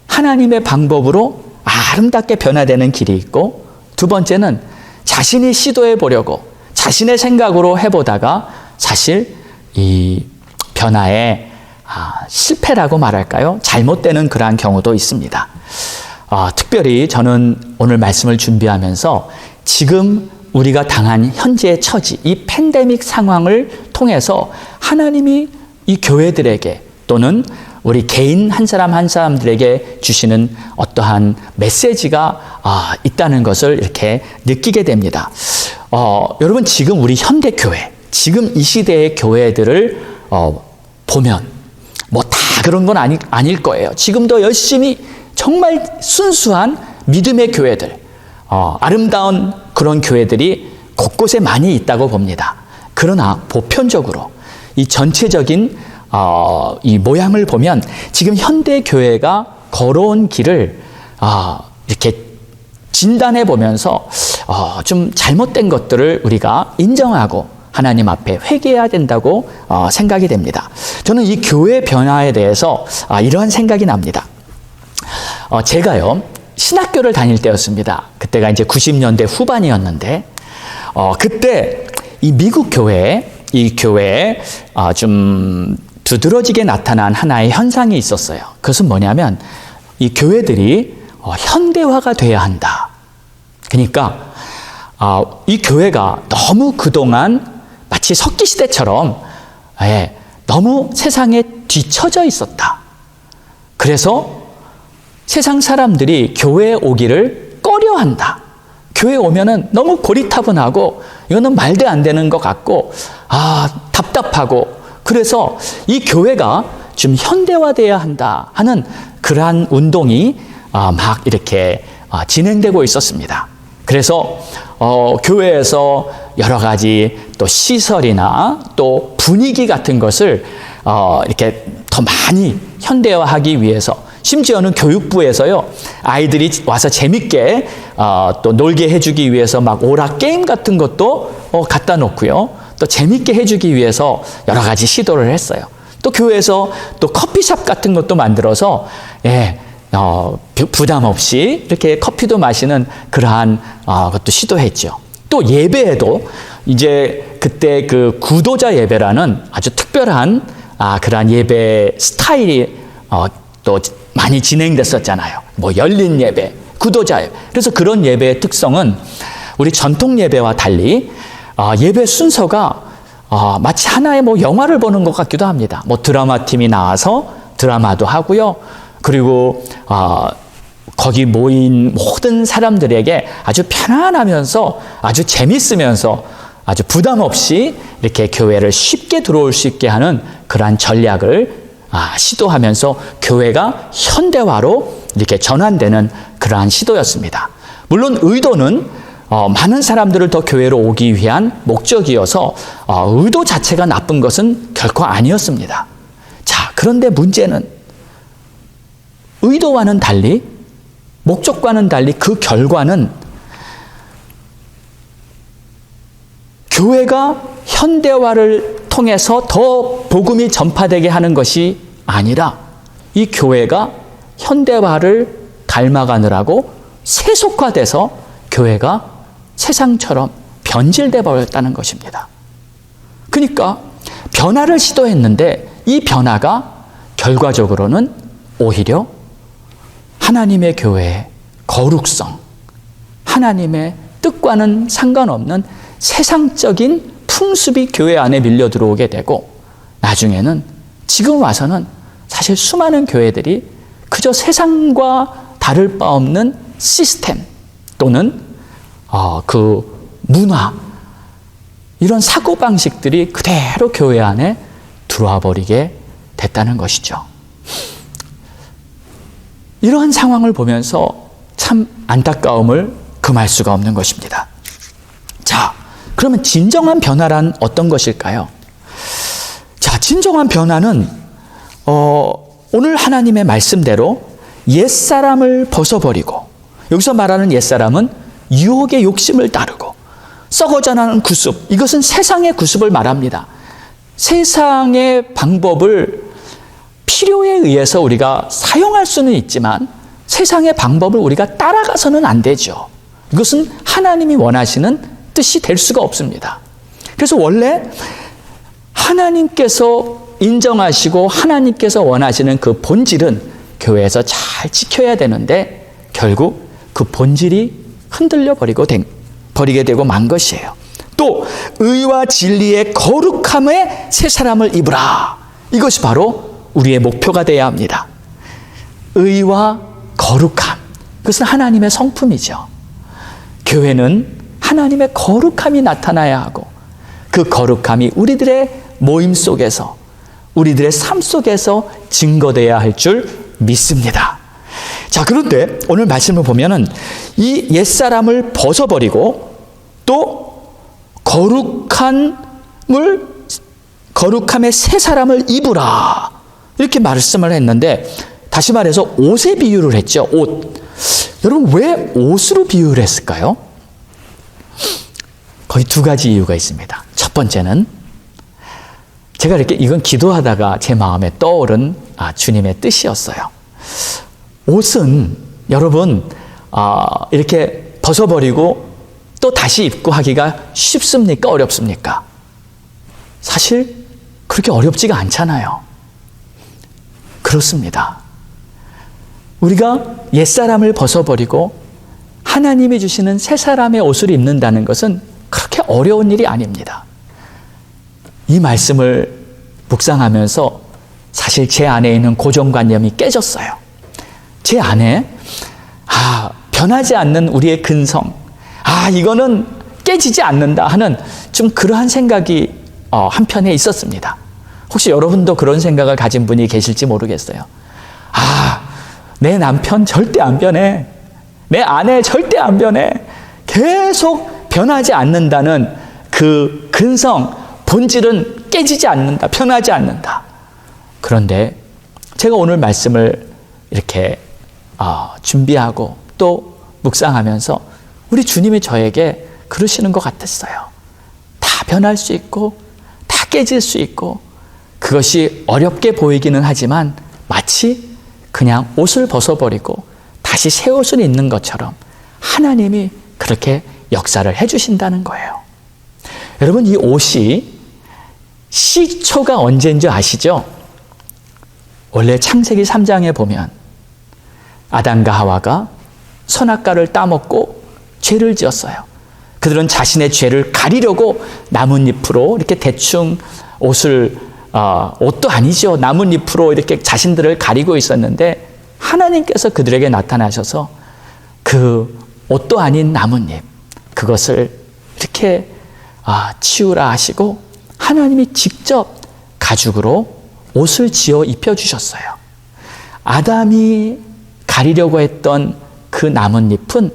하나님의 방법으로 아름답게 변화되는 길이 있고, 두 번째는 자신이 시도해 보려고 자신의 생각으로 해보다가 사실 이 변화에 실패라고 말할까요? 잘못되는 그러한 경우도 있습니다. 특별히 저는 오늘 말씀을 준비하면서 지금 우리가 당한 현재의 처지, 이 팬데믹 상황을 통해서 하나님이 이 교회들에게 또는 우리 개인 한 사람 한 사람들에게 주시는 어떠한 메시지가 있다는 것을 이렇게 느끼게 됩니다. 여러분, 지금 우리 현대 교회, 지금 이 시대의 교회들을 보면 뭐 다 그런 건 아닐 거예요. 지금도 열심히 정말 순수한 믿음의 교회들, 아름다운 그런 교회들이 곳곳에 많이 있다고 봅니다. 그러나 보편적으로 이 전체적인 이 모양을 보면 지금 현대 교회가 걸어온 길을 이렇게 진단해 보면서 좀 잘못된 것들을 우리가 인정하고 하나님 앞에 회개해야 된다고 생각이 됩니다. 저는 이 교회 변화에 대해서 이러한 생각이 납니다. 제가요, 신학교를 다닐 때였습니다. 그때가 이제 90년대 후반이었는데, 그때 이 미국 교회에, 이 교회에 좀 두드러지게 나타난 하나의 현상이 있었어요. 그것은 뭐냐면, 이 교회들이 현대화가 돼야 한다. 그러니까 이 교회가 너무 그동안 마치 석기시대처럼 너무 세상에 뒤처져 있었다. 그래서 세상 사람들이 교회에 오기를 꺼려한다. 교회에 오면은 너무 고리타분하고 이거는 말도 안 되는 것 같고 답답하고, 그래서 이 교회가 좀 현대화돼야 한다 하는 그러한 운동이 막 이렇게 진행되고 있었습니다. 그래서 교회에서 여러 가지 또 시설이나 또 분위기 같은 것을 이렇게 더 많이 현대화하기 위해서, 심지어는 교육부에서요, 아이들이 와서 재밌게 또 놀게 해주기 위해서 막 오락 게임 같은 것도 갖다 놓고요, 또 재밌게 해주기 위해서 여러 가지 시도를 했어요. 또 교회에서 또 커피숍 같은 것도 만들어서 부담 없이 이렇게 커피도 마시는 그러한 것도 시도했죠. 또 예배에도 이제 그때 그 구도자 예배라는 아주 특별한 그러한 예배 스타일이 또 많이 진행됐었잖아요. 뭐 열린 예배, 구도자 예배. 그래서 그런 예배의 특성은 우리 전통 예배와 달리 예배 순서가 마치 하나의 뭐 영화를 보는 것 같기도 합니다. 뭐 드라마 팀이 나와서 드라마도 하고요. 그리고 거기 모인 모든 사람들에게 아주 편안하면서 아주 재밌으면서 아주 부담 없이 이렇게 교회를 쉽게 들어올 수 있게 하는 그러한 전략을 시도하면서 교회가 현대화로 이렇게 전환되는 그러한 시도였습니다. 물론 의도는 많은 사람들을 더 교회로 오기 위한 목적이어서 의도 자체가 나쁜 것은 결코 아니었습니다. 자, 그런데 문제는 의도와는 달리, 목적과는 달리 그 결과는 교회가 현대화를 통해서 더 복음이 전파되게 하는 것이 아니라 이 교회가 현대화를 닮아가느라고 세속화돼서 교회가 세상처럼 변질돼 버렸다는 것입니다. 그러니까 변화를 시도했는데 이 변화가 결과적으로는 오히려 하나님의 교회의 거룩성, 하나님의 뜻과는 상관없는 세상적인 풍습이 교회 안에 밀려 들어오게 되고, 나중에는 지금 와서는 사실 수많은 교회들이 그저 세상과 다를 바 없는 시스템 또는 그 문화, 이런 사고방식들이 그대로 교회 안에 들어와 버리게 됐다는 것이죠. 이러한 상황을 보면서 참 안타까움을 금할 수가 없는 것입니다. 자, 그러면 진정한 변화란 어떤 것일까요? 자, 진정한 변화는 오늘 하나님의 말씀대로 옛사람을 벗어버리고, 여기서 말하는 옛사람은 유혹의 욕심을 따르고 썩어져 나는 구습, 이것은 세상의 구습을 말합니다. 세상의 방법을 필요에 의해서 우리가 사용할 수는 있지만 세상의 방법을 우리가 따라가서는 안 되죠. 이것은 하나님이 원하시는 뜻이 될 수가 없습니다. 그래서 원래 하나님께서 인정하시고 하나님께서 원하시는 그 본질은 교회에서 잘 지켜야 되는데 결국 그 본질이 흔들려 버리게 되고 만 것이에요. 또 의와 진리의 거룩함에 새 사람을 입으라. 이것이 바로 우리의 목표가 되어야 합니다. 의와 거룩함, 그것은 하나님의 성품이죠. 교회는 하나님의 거룩함이 나타나야 하고 그 거룩함이 우리들의 모임 속에서, 우리들의 삶 속에서 증거되어야 할 줄 믿습니다. 자, 그런데 오늘 말씀을 보면은 이 옛사람을 벗어버리고 또 거룩함의 새 사람을 입으라, 이렇게 말씀을 했는데, 다시 말해서 옷에 비유를 했죠. 옷. 여러분, 왜 옷으로 비유를 했을까요? 거의 두 가지 이유가 있습니다. 첫 번째는 제가 이건 기도하다가 제 마음에 떠오른 주님의 뜻이었어요. 옷은 여러분 이렇게 벗어버리고 또 다시 입고 하기가 쉽습니까? 어렵습니까? 사실 그렇게 어렵지가 않잖아요. 그렇습니다. 우리가 옛사람을 벗어버리고 하나님이 주시는 새 사람의 옷을 입는다는 것은 그렇게 어려운 일이 아닙니다. 이 말씀을 묵상하면서 사실 제 안에 있는 고정관념이 깨졌어요. 제 안에 변하지 않는 우리의 근성, 이거는 깨지지 않는다 하는 좀 그러한 생각이 한편에 있었습니다. 혹시 여러분도 그런 생각을 가진 분이 계실지 모르겠어요. 내 남편 절대 안 변해, 내 아내 절대 안 변해, 계속 변하지 않는다는 그 근성, 본질은 깨지지 않는다, 변하지 않는다. 그런데 제가 오늘 말씀을 이렇게 준비하고 또 묵상하면서 우리 주님이 저에게 그러시는 것 같았어요. 다 변할 수 있고 다 깨질 수 있고, 그것이 어렵게 보이기는 하지만 마치 그냥 옷을 벗어버리고 다시 새 옷을 입는 것처럼 하나님이 그렇게 역사를 해주신다는 거예요. 여러분, 이 옷이 시초가 언제인 줄 아시죠? 원래 창세기 3장에 보면 아담과 하와가 선악과를 따먹고 죄를 지었어요. 그들은 자신의 죄를 가리려고 나뭇잎으로 이렇게 대충 옷도 아니죠, 나뭇잎으로 이렇게 자신들을 가리고 있었는데, 하나님께서 그들에게 나타나셔서 그 옷도 아닌 나뭇잎, 그것을 이렇게 치우라 하시고 하나님이 직접 가죽으로 옷을 지어 입혀주셨어요. 아담이 가리려고 했던 그 나뭇잎은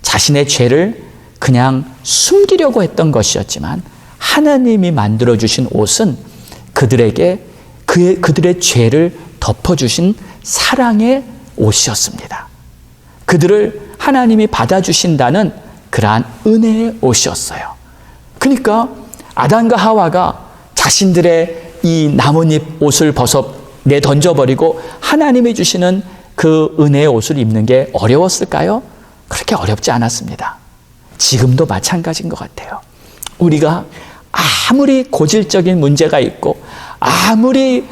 자신의 죄를 그냥 숨기려고 했던 것이었지만, 하나님이 만들어주신 옷은 그들에게 그들의 죄를 덮어주신 사랑의 옷이었습니다. 그들을 하나님이 받아주신다는 그러한 은혜의 옷이었어요. 그러니까 아담과 하와가 자신들의 이 나뭇잎 옷을 내던져버리고 하나님이 주시는 그 은혜의 옷을 입는 게 어려웠을까요? 그렇게 어렵지 않았습니다. 지금도 마찬가지인 것 같아요. 우리가 아무리 고질적인 문제가 있고 아무리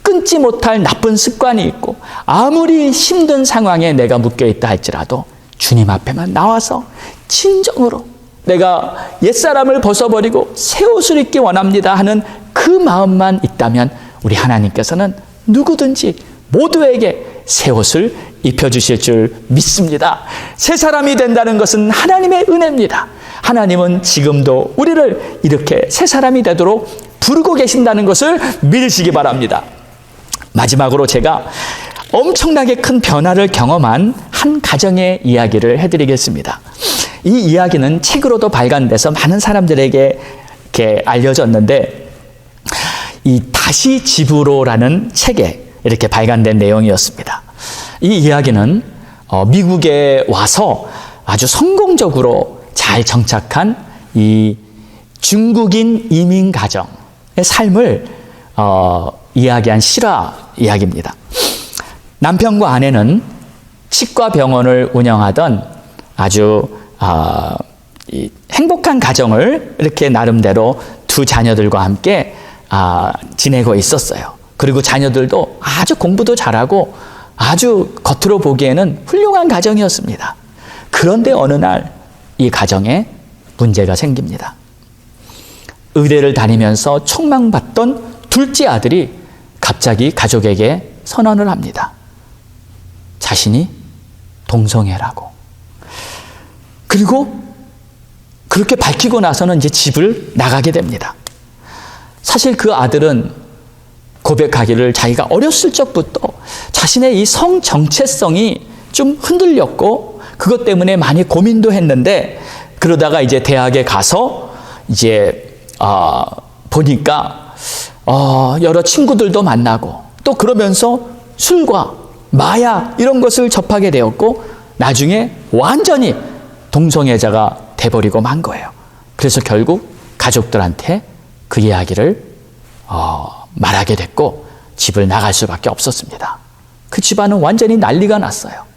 끊지 못할 나쁜 습관이 있고 아무리 힘든 상황에 내가 묶여있다 할지라도 주님 앞에만 나와서 진정으로 내가 옛사람을 벗어버리고 새 옷을 입기 원합니다 하는 그 마음만 있다면 우리 하나님께서는 누구든지 모두에게 새 옷을 입혀주실 줄 믿습니다. 새 사람이 된다는 것은 하나님의 은혜입니다. 하나님은 지금도 우리를 이렇게 새 사람이 되도록 부르고 계신다는 것을 믿으시기 바랍니다. 마지막으로 제가 엄청나게 큰 변화를 경험한 한 가정의 이야기를 해드리겠습니다. 이 이야기는 책으로도 발간돼서 많은 사람들에게 이렇게 알려졌는데 이 다시 집으로라는 책에 이렇게 발간된 내용이었습니다. 이 이야기는 미국에 와서 아주 성공적으로 잘 정착한 이 중국인 이민 가정의 삶을 이야기한 실화 이야기입니다. 남편과 아내는 치과 병원을 운영하던 아주 행복한 가정을 이렇게 나름대로 두 자녀들과 함께 지내고 있었어요. 그리고 자녀들도 아주 공부도 잘하고 아주 겉으로 보기에는 훌륭한 가정이었습니다. 그런데 어느 날 이 가정에 문제가 생깁니다. 의대를 다니면서 촉망받던 둘째 아들이 갑자기 가족에게 선언을 합니다. 자신이 동성애라고. 그리고 그렇게 밝히고 나서는 이제 집을 나가게 됩니다. 사실 그 아들은 고백하기를 자기가 어렸을 적부터 자신의 이 성 정체성이 좀 흔들렸고 그것 때문에 많이 고민도 했는데 그러다가 이제 대학에 가서 이제 보니까 여러 친구들도 만나고 또 그러면서 술과 마약 이런 것을 접하게 되었고 나중에 완전히 동성애자가 돼버리고 만 거예요. 그래서 결국 가족들한테 그 이야기를 말하게 됐고 집을 나갈 수밖에 없었습니다. 그 집안은 완전히 난리가 났어요.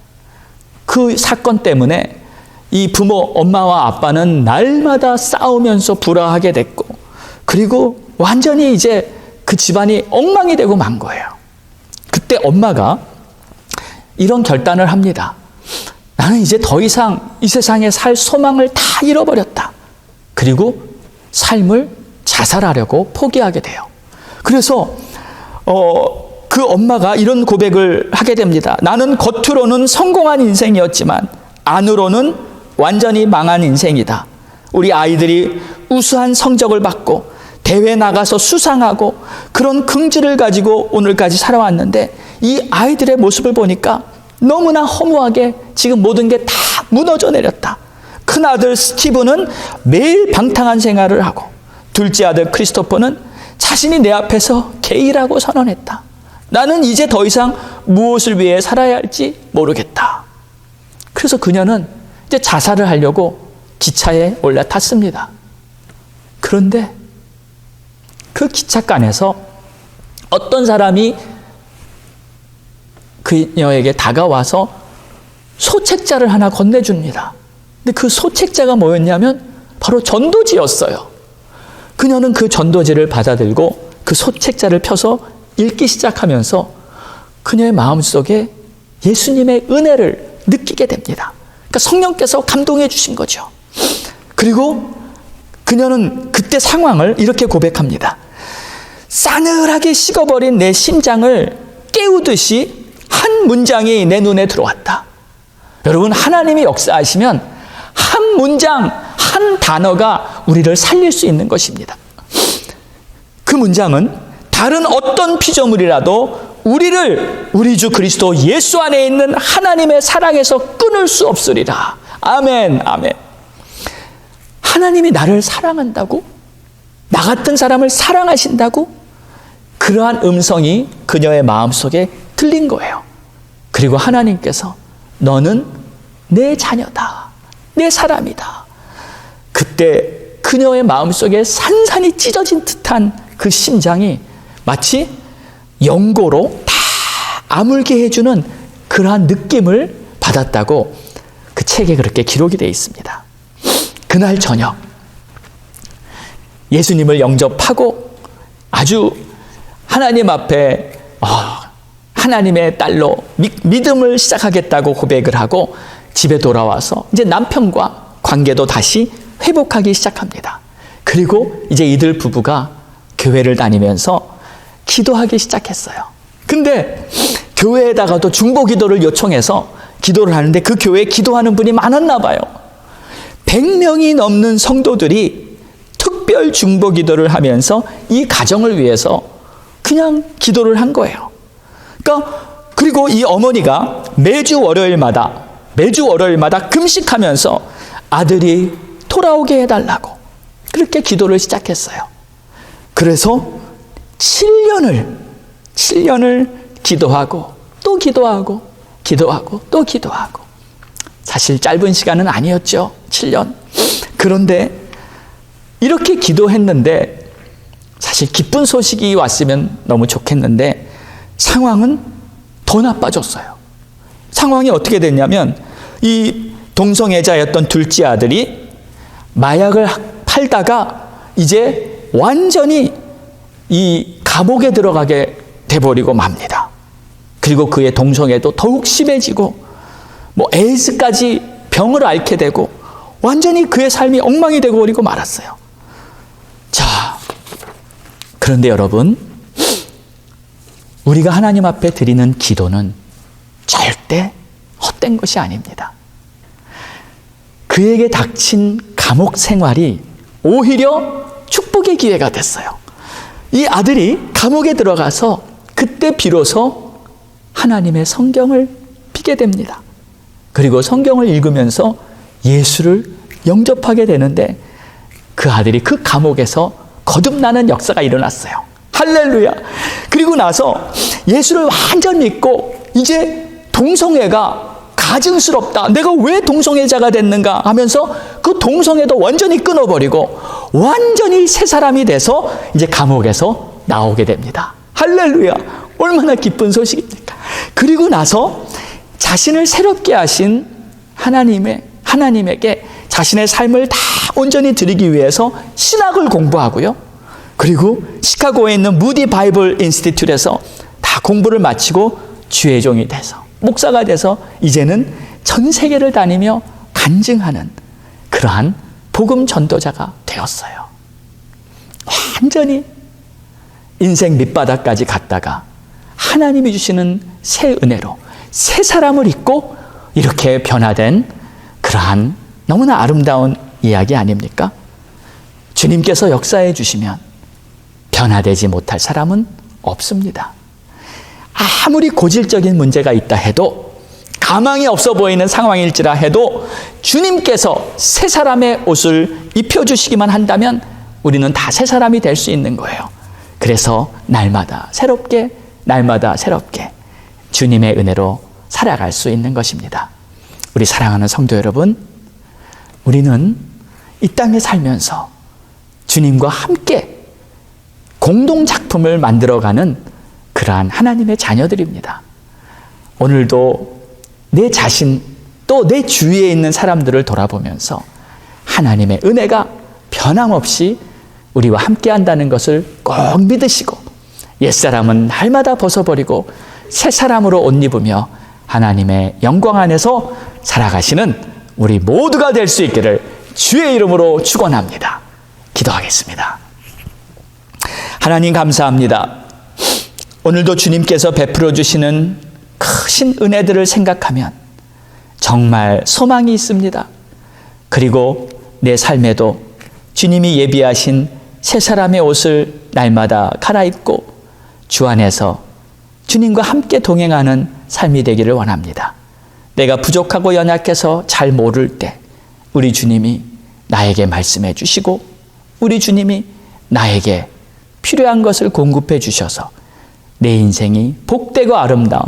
그 사건 때문에 이 부모 엄마와 아빠는 날마다 싸우면서 불화하게 됐고 그리고 완전히 이제 그 집안이 엉망이 되고 만 거예요. 그때 엄마가 이런 결단을 합니다. 나는 이제 더 이상 이 세상에 살 소망을 다 잃어버렸다. 그리고 삶을 자살하려고 포기하게 돼요. 그래서 그 엄마가 이런 고백을 하게 됩니다. 나는 겉으로는 성공한 인생이었지만 안으로는 완전히 망한 인생이다. 우리 아이들이 우수한 성적을 받고 대회 나가서 수상하고 그런 긍지를 가지고 오늘까지 살아왔는데 이 아이들의 모습을 보니까 너무나 허무하게 지금 모든 게 다 무너져 내렸다. 큰아들 스티브는 매일 방탕한 생활을 하고 둘째 아들 크리스토퍼는 자신이 내 앞에서 게이라고 선언했다. 나는 이제 더 이상 무엇을 위해 살아야 할지 모르겠다. 그래서 그녀는 이제 자살을 하려고 기차에 올라탔습니다. 그런데 그 기차간에서 어떤 사람이 그녀에게 다가와서 소책자를 하나 건네줍니다. 근데 그 소책자가 뭐였냐면 바로 전도지였어요. 그녀는 그 전도지를 받아들고 그 소책자를 펴서 읽기 시작하면서 그녀의 마음속에 예수님의 은혜를 느끼게 됩니다. 그러니까 성령께서 감동해 주신 거죠. 그리고 그녀는 그때 상황을 이렇게 고백합니다. 싸늘하게 식어버린 내 심장을 깨우듯이 한 문장이 내 눈에 들어왔다. 여러분, 하나님이 역사하시면 한 문장, 한 단어가 우리를 살릴 수 있는 것입니다. 그 문장은 다른 어떤 피조물이라도 우리를 우리 주 그리스도 예수 안에 있는 하나님의 사랑에서 끊을 수 없으리라. 아멘, 아멘. 하나님이 나를 사랑한다고? 나 같은 사람을 사랑하신다고? 그러한 음성이 그녀의 마음속에 들린 거예요. 그리고 하나님께서 너는 내 자녀다. 내 사람이다. 그때 그녀의 마음속에 산산이 찢어진 듯한 그 심장이 마치 연고로 다 아물게 해주는 그러한 느낌을 받았다고 그 책에 그렇게 기록이 되어 있습니다. 그날 저녁 예수님을 영접하고 아주 하나님 앞에 하나님의 딸로 믿음을 시작하겠다고 고백을 하고 집에 돌아와서 이제 남편과 관계도 다시 회복하기 시작합니다. 그리고 이제 이들 부부가 교회를 다니면서 기도하기 시작했어요. 근데 교회에다가도 중보 기도를 요청해서 기도를 하는데 그 교회에 기도하는 분이 많았나 봐요. 100명이 넘는 성도들이 특별 중보 기도를 하면서 이 가정을 위해서 그냥 기도를 한 거예요. 그리고 이 어머니가 매주 월요일마다 금식하면서 아들이 돌아오게 해달라고 그렇게 기도를 시작했어요. 그래서 7년을 기도하고 또 기도하고 사실 짧은 시간은 아니었죠. 7년. 그런데 이렇게 기도했는데 사실 기쁜 소식이 왔으면 너무 좋겠는데 상황은 더 나빠졌어요. 상황이 어떻게 됐냐면 이 동성애자였던 둘째 아들이 마약을 팔다가 이제 완전히 이 감옥에 들어가게 돼버리고 맙니다. 그리고 그의 동성애도 더욱 심해지고 에이즈까지 병을 앓게 되고 완전히 그의 삶이 엉망이 되고 버리고 말았어요. 자, 그런데 여러분, 우리가 하나님 앞에 드리는 기도는 절대 헛된 것이 아닙니다. 그에게 닥친 감옥 생활이 오히려 축복의 기회가 됐어요. 이 아들이 감옥에 들어가서 그때 비로소 하나님의 성경을 피게 됩니다. 그리고 성경을 읽으면서 예수를 영접하게 되는데 그 아들이 그 감옥에서 거듭나는 역사가 일어났어요. 할렐루야. 그리고 나서 예수를 완전 믿고 이제 동성애가 가증스럽다. 내가 왜 동성애자가 됐는가 하면서 그 동성애도 완전히 끊어버리고 완전히 새 사람이 돼서 이제 감옥에서 나오게 됩니다. 할렐루야. 얼마나 기쁜 소식입니까? 그리고 나서 자신을 새롭게 하신 하나님에게 자신의 삶을 다 온전히 드리기 위해서 신학을 공부하고요. 그리고 시카고에 있는 무디 바이블 인스티튜트에서 다 공부를 마치고 주의 종이 돼서 목사가 돼서 이제는 전 세계를 다니며 간증하는 그러한 복음 전도자가 되었어요. 완전히 인생 밑바닥까지 갔다가 하나님이 주시는 새 은혜로 새 사람을 입고 이렇게 변화된 그러한 너무나 아름다운 이야기 아닙니까? 주님께서 역사해 주시면 변화되지 못할 사람은 없습니다. 아무리 고질적인 문제가 있다 해도 가망이 없어 보이는 상황일지라 해도 주님께서 새 사람의 옷을 입혀주시기만 한다면 우리는 다 새 사람이 될 수 있는 거예요. 그래서 날마다 새롭게 주님의 은혜로 살아갈 수 있는 것입니다. 우리 사랑하는 성도 여러분, 우리는 이 땅에 살면서 주님과 함께 공동작품을 만들어가는 그러한 하나님의 자녀들입니다. 오늘도 내 자신 또 내 주위에 있는 사람들을 돌아보면서 하나님의 은혜가 변함없이 우리와 함께 한다는 것을 꼭 믿으시고 옛사람은 날마다 벗어버리고 새 사람으로 옷 입으며 하나님의 영광 안에서 살아가시는 우리 모두가 될 수 있기를 주의 이름으로 축원합니다. 기도하겠습니다. 하나님 감사합니다. 오늘도 주님께서 베풀어 주시는 크신 은혜들을 생각하면 정말 소망이 있습니다. 그리고 내 삶에도 주님이 예비하신 새 사람의 옷을 날마다 갈아입고 주 안에서 주님과 함께 동행하는 삶이 되기를 원합니다. 내가 부족하고 연약해서 잘 모를 때 우리 주님이 나에게 말씀해 주시고 우리 주님이 나에게 필요한 것을 공급해 주셔서 내 인생이 복되고 아름다운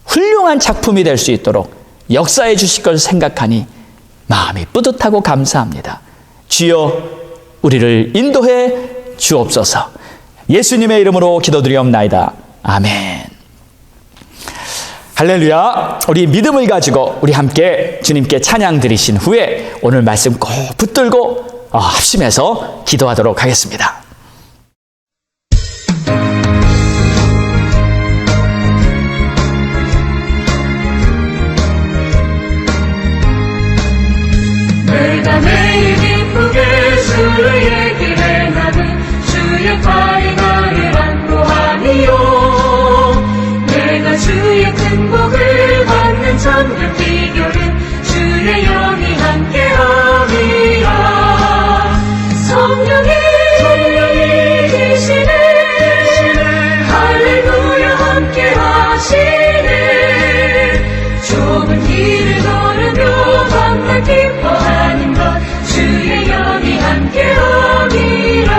훌륭한 작품이 될 수 있도록 역사해 주실 것을 생각하니 마음이 뿌듯하고 감사합니다. 주여 우리를 인도해 주옵소서. 예수님의 이름으로 기도드리옵나이다. 아멘. 할렐루야. 우리 믿음을 가지고 우리 함께 주님께 찬양 드리신 후에 오늘 말씀 꼭 붙들고 합심해서 기도하도록 하겠습니다. 내가 매일 기쁘게 주의 길에 나는 주의 팔이 나를 안보하니요. 내가 주의 큰 복을 받는 참된 비결은 주의 영이 함께함이라. 성령이 계시네. 할렐루야 함께하시네. 좁은 길을 걸으며 밤낮 기뻐하는 것 주의 영이 함께함이라.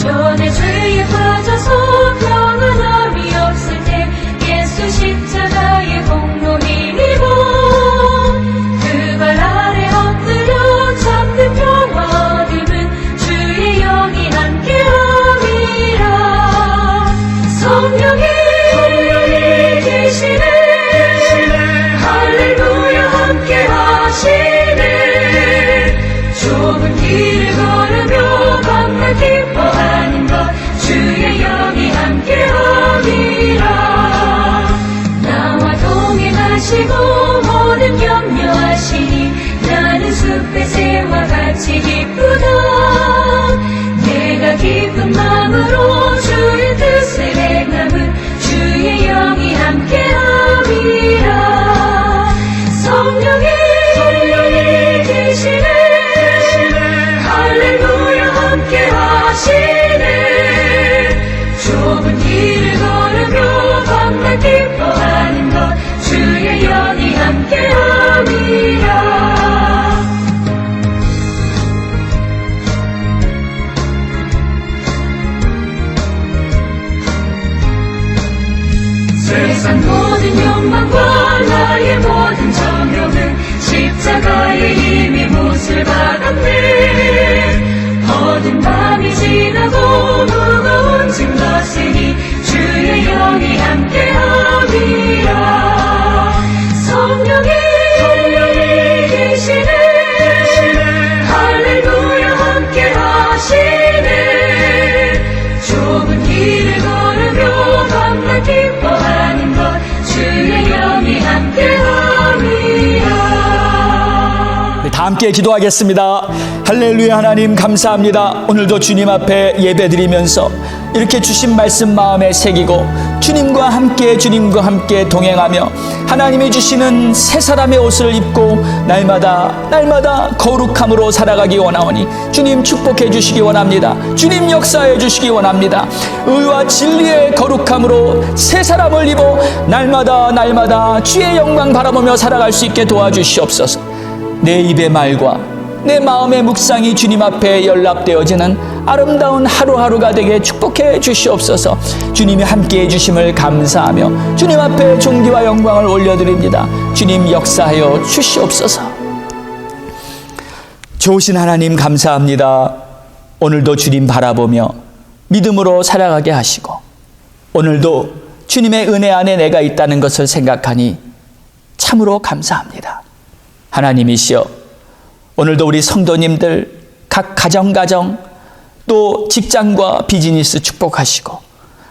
전에 죄에 빠져서 평안함이 없을 때 예수 십자가의 공로 힘입어 그 발 아래 엎드려 참된 평화 얻음은 주의 영이 함께함이라. 성령이 계시네. 할렐루야 함께하시네. 좁은 길을 걸으며 밤낮 기뻐하는 것 주의 영이 함께함이라. 나와 동행하시고 모든 염려하시니 나는 숲의 새와 같이 기쁘다. 내가 기쁜 마음으로 주의 뜻을 행함은 주의 영이 함께함이라. 성령이 계시네. 할렐루야 함께하시네. 좁은 길을 걸으며 밤낮 기뻐하는 것 주의 영이 함께함이라. 세상 모든 욕망과 나의 모든 정욕은 십자가의 힘이 못을 받았네. 어두운 밤이 지나고 무거운 짐 거스니 주의 영이 함께함이라. 성령이 계시네. 할렐루야 함께하시네. 좁은 길을 걸으며 밤낮 기뻐하는 것 주의 영이 함께함이라. 다 함께 기도하겠습니다. 할렐루야. 하나님 감사합니다. 오늘도 주님 앞에 예배드리면서 이렇게 주신 말씀 마음에 새기고 주님과 함께 동행하며 하나님이 주시는 새 사람의 옷을 입고 날마다 거룩함으로 살아가기 원하오니 주님 축복해 주시기 원합니다. 주님 역사해 주시기 원합니다. 의와 진리의 거룩함으로 새 사람을 입어 날마다 주의 영광 바라보며 살아갈 수 있게 도와주시옵소서. 내 입의 말과 내 마음의 묵상이 주님 앞에 연락되어지는 아름다운 하루하루가 되게 축복해 주시옵소서. 주님이 함께해 주심을 감사하며 주님 앞에 존귀와 영광을 올려드립니다. 주님 역사하여 주시옵소서. 좋으신 하나님 감사합니다. 오늘도 주님 바라보며 믿음으로 살아가게 하시고 오늘도 주님의 은혜 안에 내가 있다는 것을 생각하니 참으로 감사합니다. 하나님이시여, 오늘도 우리 성도님들 각 가정 또 직장과 비즈니스 축복하시고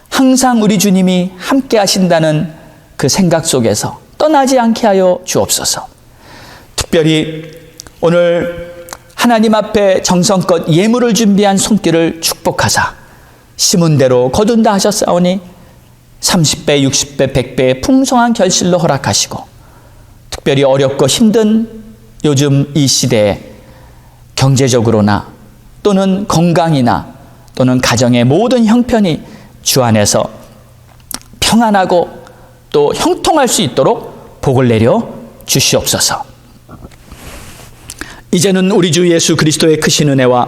항상 우리 주님이 함께 하신다는 그 생각 속에서 떠나지 않게 하여 주옵소서. 특별히 오늘 하나님 앞에 정성껏 예물을 준비한 손길을 축복하사 심은 대로 거둔다 하셨사오니 30배, 60배, 100배의 풍성한 결실로 허락하시고 특별히 어렵고 힘든 요즘 이 시대에 경제적으로나 또는 건강이나 또는 가정의 모든 형편이 주 안에서 평안하고 또 형통할 수 있도록 복을 내려 주시옵소서. 이제는 우리 주 예수 그리스도의 크신 은혜와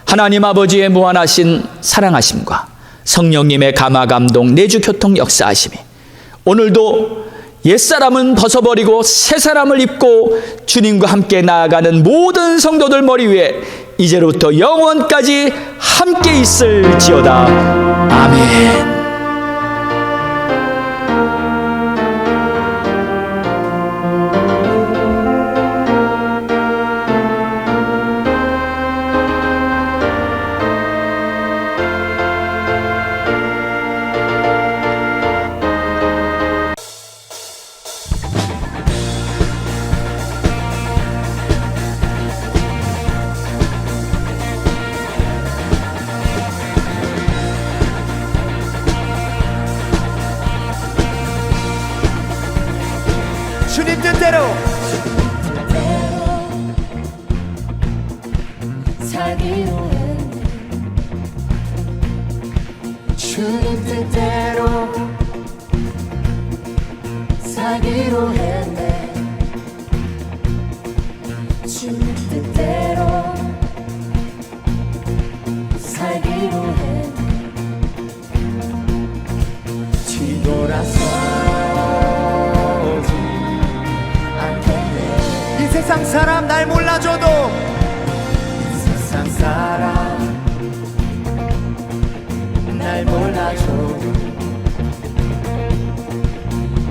하나님 아버지의 무한하신 사랑하심과 성령님의 감화 감동 내주 교통 역사하심이 오늘도 옛사람은 벗어버리고 새사람을 입고 주님과 함께 나아가는 모든 성도들 머리 위에 이제부터 영원까지 함께 있을지어다. 아멘. 뜻대로 살기로 했네. 주님 뜻대로 살기로 했네. 주님 뜻대로 살기로 했네. 뒤돌아서지 않겠네. 이 세상 사람 날 몰라줘도 이 세상 사람 날 몰라줘도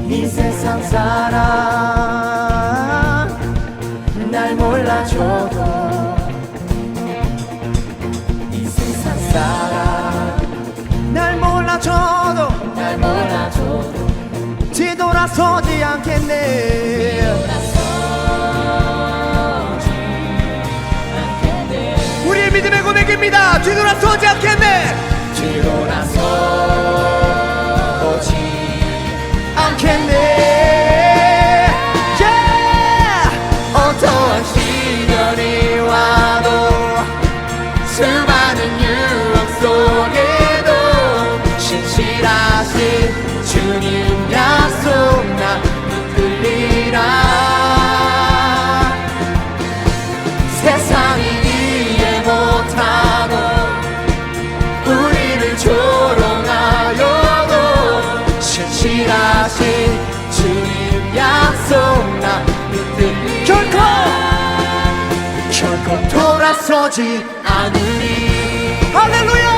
이 세상 사람 날 몰라줘도 이 세상 사람 날 몰라줘도 날 몰라줘도 뒤돌아서지 않겠네. 우리의 믿음의 고백입니다. 뒤돌아서지 않겠네. 뒤돌아서지 않겠네. 어떠한 시련이 와도 수많은 유혹 속에도 신실하신 주님 약속 나 붙들리라. 세상이 이해 못하고 우리를 조롱하여도 신실하신 주님 약속 나 붙들리라. 결코 돌아서지 않으리. 할렐루야.